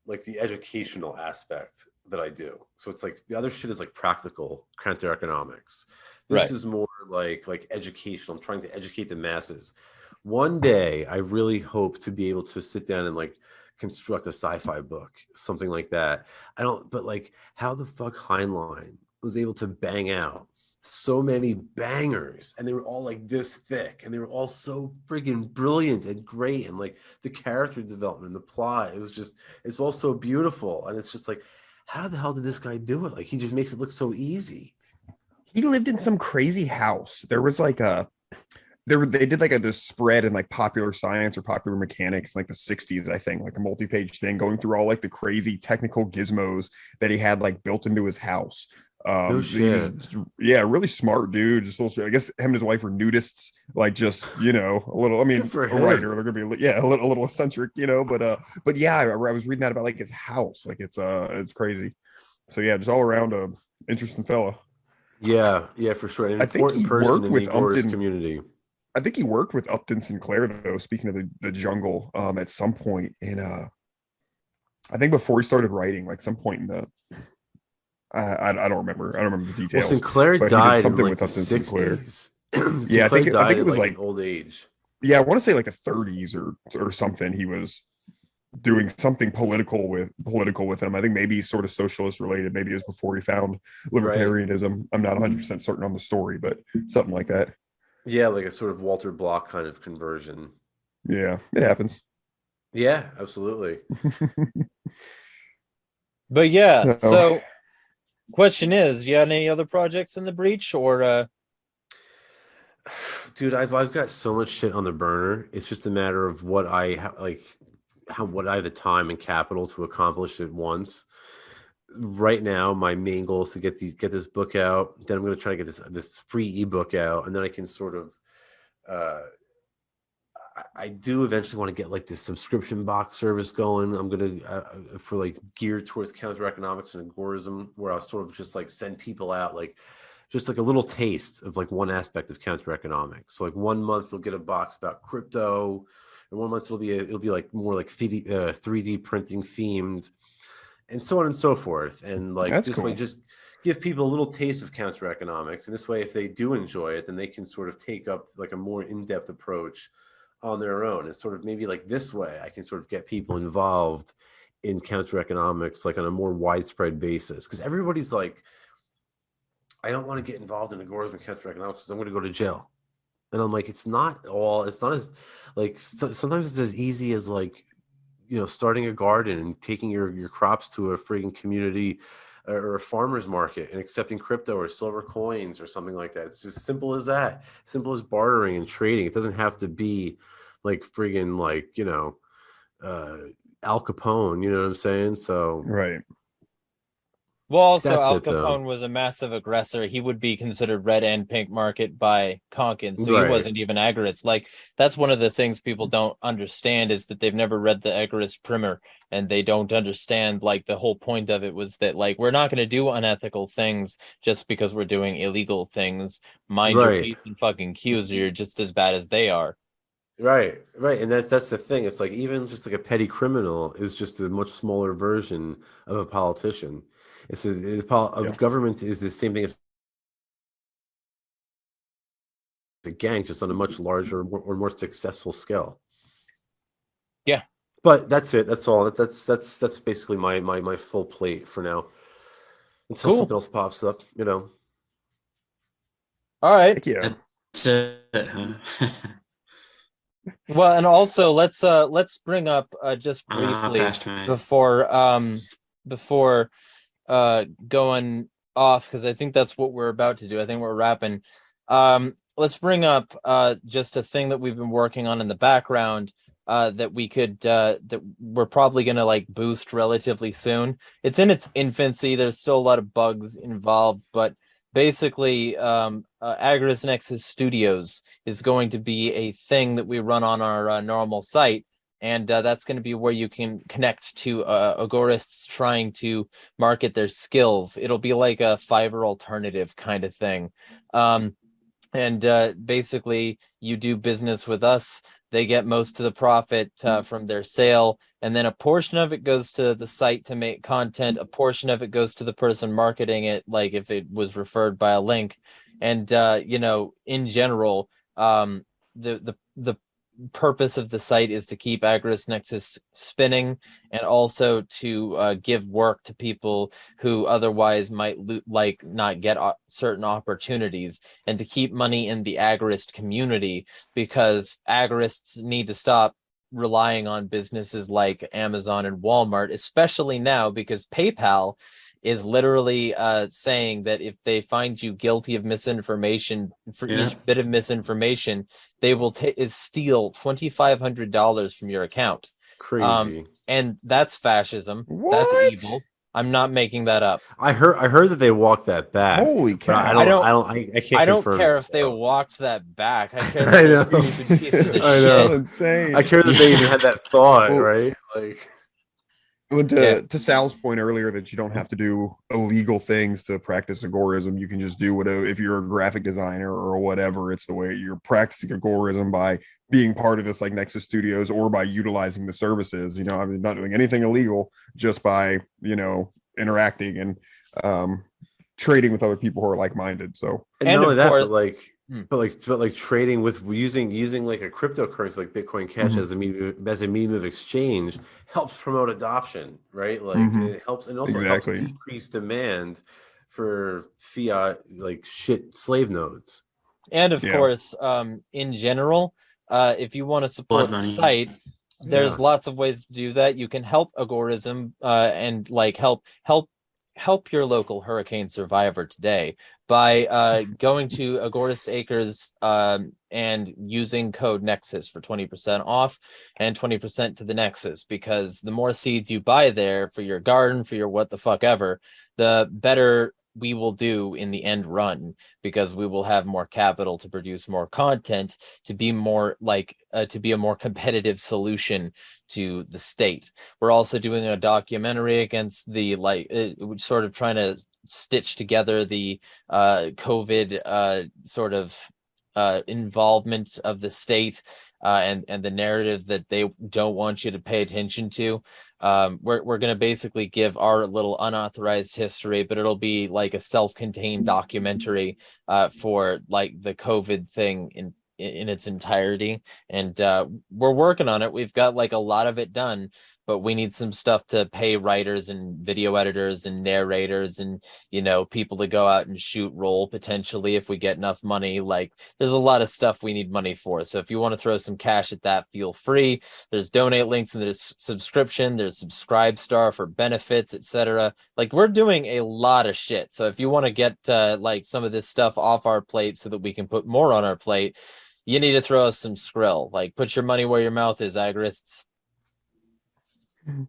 like the educational aspect that I do. So it's like the other shit is like practical counter economics. This is more like educational. I'm trying to educate the masses. One day, I really hope to be able to sit down and like construct a sci-fi book, something like that. But like how the fuck Heinlein was able to bang out so many bangers, and they were all like this thick, and they were all so friggin' brilliant and great, and like the character development, the plot, it's all so beautiful, and it's just like, how the hell did this guy do it? Like he just makes it look so easy. He lived in some crazy house. There was like they did like this spread in like Popular Science or Popular Mechanics in like the 60s, I think, like a multi-page thing going through all like the crazy technical gizmos that he had like built into his house. No shit. Really smart dude. Just I guess him and his wife were nudists, like just, you know, a little, I mean, a writer, they're gonna be a little eccentric, you know, but yeah, I was reading that about like his house, like it's crazy. So yeah, just all around a interesting fella. Yeah, for sure. An important person in the Agorist community. I think he worked with Upton Sinclair, though, speaking of the jungle, at some point in I think before he started writing, like some point in the I don't remember the details. Well, Sinclair died in like the 60s. Yeah, I think it was like old age. Yeah, I want to say like the 30s or something. He was doing something political with him. I think maybe sort of socialist related. Maybe it was before he found libertarianism. I'm not 100% certain on the story, but something like that. Yeah, like a sort of Walter Block kind of conversion. Yeah, it happens. Yeah, absolutely. But yeah, so question is, you got any other projects in the breach, or dude, I've got so much shit on the burner. It's just a matter of what I have the time and capital to accomplish at once. Right now, my main goal is to get this book out. Then I'm going to try to get this free ebook out, and then I can sort of I do eventually want to get like this subscription box service going. I'm going to for like geared towards counter economics and agorism, where I'll sort of just like send people out like just like a little taste of like one aspect of counter economics. So like 1 month you'll get a box about crypto, and 1 month it'll be like more like 3D printing themed. and so on and so forth. And like That's this cool. way, just give people a little taste of counter economics. And this way, if they do enjoy it, then they can sort of take up like a more in-depth approach on their own. And sort of maybe like this way, I can sort of get people involved in counter economics like on a more widespread basis. Because everybody's like, I don't want to get involved in agorism and counter economics because I'm going to go to jail. And I'm like, it's not as like sometimes it's as easy as like, starting a garden and taking your crops to a frigging community or a farmer's market and accepting crypto or silver coins or something like that. It's just simple as that. Simple as bartering and trading. It doesn't have to be like friggin' like, Al Capone, you know what I'm saying? So Right. Well, also that's Al it though. Capone was a massive aggressor. He would be considered red and pink market by Conkin, so he Right. wasn't even agorist. Like that's one of the things people don't understand is that they've never read the agorist primer, and they don't understand like the whole point of it was that like we're not going to do unethical things just because we're doing illegal things. Mind your Right. P's and fucking Q's, or you're just as bad as they are. Right, right, and that's the thing. It's like even just like a petty criminal is just a much smaller version of a politician. A Yeah. government is the same thing as a gang, just on a much larger or more successful scale. Yeah. But that's it. That's all. That's basically my full plate for now. Until Cool. something else pops up, All right. Heck yeah. That's it, huh? Well, and also let's bring up just I'm briefly past my before going off, because I think that's what we're about to do. I think we're wrapping. Let's bring up just a thing that we've been working on in the background that we could that we're probably gonna like boost relatively soon. It's in its infancy. There's still a lot of bugs involved, but basically Agorist Nexus Studios is going to be a thing that we run on our normal site, and that's going to be where you can connect to agorists trying to market their skills. It'll be like a Fiverr alternative kind of thing. And basically you do business with us, they get most of the profit from their sale, and then a portion of it goes to the site to make content, a portion of it goes to the person marketing it, like if it was referred by a link. And in general, the purpose of the site is to keep Agorist Nexus spinning, and also to give work to people who otherwise might not get certain opportunities, and to keep money in the agorist community, because agorists need to stop relying on businesses like Amazon and Walmart, especially now because PayPal is literally saying that if they find you guilty of misinformation, for each bit of misinformation, they will steal $2,500 from your account. crazy. And that's fascism. What? That's evil. I'm not making that up. I heard that they walked that back. Holy but I cow. can't I don't confirm care it, if they so. walked that back. I care I that know. they're stupid pieces of I shit. know. Insane. I care that they even had that thought, Well, right? Like, Well, Yeah. to Sal's point earlier that you don't have to do illegal things to practice agorism. You can just do whatever. If you're a graphic designer or whatever, it's the way you're practicing agorism by being part of this like Nexus Studios or by utilizing the services. I mean, not doing anything illegal, just by interacting and trading with other people who are like-minded. So and And not only of that, course- but like trading with using like a cryptocurrency like Bitcoin Cash as a medium of exchange helps promote adoption, right? Like it helps, and also Exactly. helps decrease demand for fiat like shit slave nodes. And of Yeah. course, in general, if you want to support the money. site, there's Yeah. lots of ways to do that. You can help agorism and like help your local hurricane survivor today by going to Agorist Acres and using code Nexus for 20% off and 20% to the Nexus, because the more seeds you buy there for your garden, for your what the fuck ever, the better we will do in the end run, because we will have more capital to produce more content, to be more to be a more competitive solution to the state. We're also doing a documentary against the sort of trying to stitch together the COVID sort of involvement of the state and the narrative that they don't want you to pay attention to. we're going to basically give our little unauthorized history, but it'll be like a self-contained documentary for like the COVID thing in its entirety. And we're working on it. We've got like a lot of it done, but we need some stuff to pay writers and video editors and narrators and, you know, people to go out and shoot roll potentially if we get enough money. Like there's a lot of stuff we need money for. So if you want to throw some cash at that, feel free. There's donate links and there's subscription, there's subscribe star for benefits, etc. Like we're doing a lot of shit. So if you want to get like some of this stuff off our plate so that we can put more on our plate, you need to throw us some skrill. Like put your money where your mouth is, Agorists. Cool.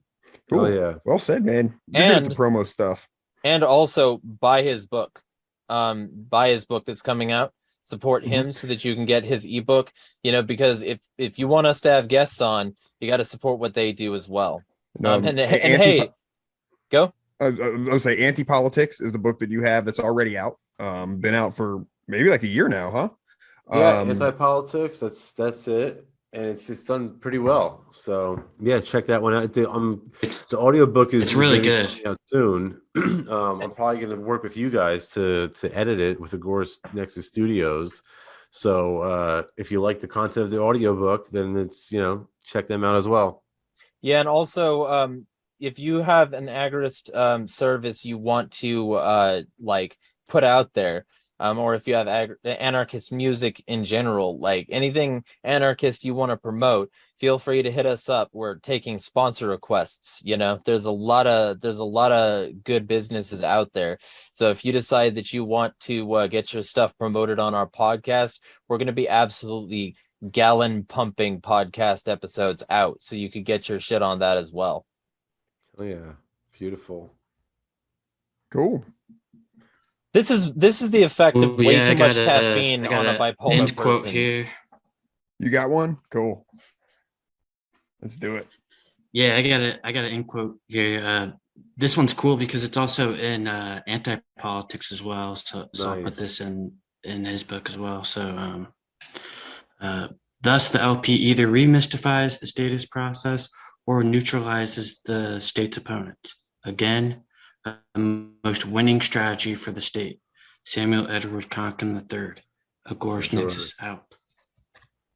Oh yeah. Well said, man. You're good at the promo stuff. And also buy his book. Buy his book that's coming out. Support him so that you can get his ebook. You know, because if you want us to have guests on, you got to support what they do as well. Hey, go. I was say Anti-Politics is the book that you have that's already out. Been out for maybe like a year now, huh? Yeah, Anti-Politics. That's it. And it's done pretty well. So yeah, check that one out. The audiobook is really good. Out soon. I'm probably going to work with you guys to edit it with Agorist Nexus Studios. So if you like the content of the audiobook, then it's, you know, check them out as well. Yeah, and also if you have an Agorist service you want to like put out there, or if you have anarchist music in general, like anything anarchist you want to promote, feel free to hit us up. We're taking sponsor requests. You know, there's a lot of good businesses out there. So if you decide that you want to get your stuff promoted on our podcast, we're going to be absolutely gallon pumping podcast episodes out, so you could get your shit on that as well. Oh yeah, beautiful. Cool. This is the effect of way too much caffeine on a bipolar end person. quote here. You got one? Cool. Let's do it. Yeah, I got an end quote here. This one's cool because it's also in Anti-Politics as well. So I'll put this in his book as well. So thus the LP either remystifies the statist process or neutralizes the state's opponents. Again, the most winning strategy for the state. Samuel Edward Conklin III. Agorist Nexus out.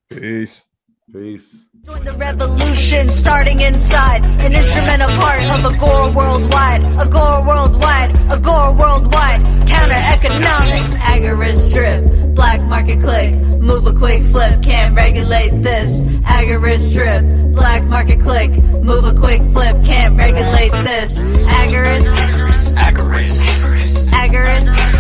Peace. Peace. Join the revolution starting inside. An instrumental part of Agora worldwide. Agora worldwide. Agora worldwide. Counter economics. Agorist strip. Black market click. Move a quick flip. Can't regulate this. Agorist strip. Black market click. Move a quick flip. Can't regulate this. Agorist. Agorist. Agorist.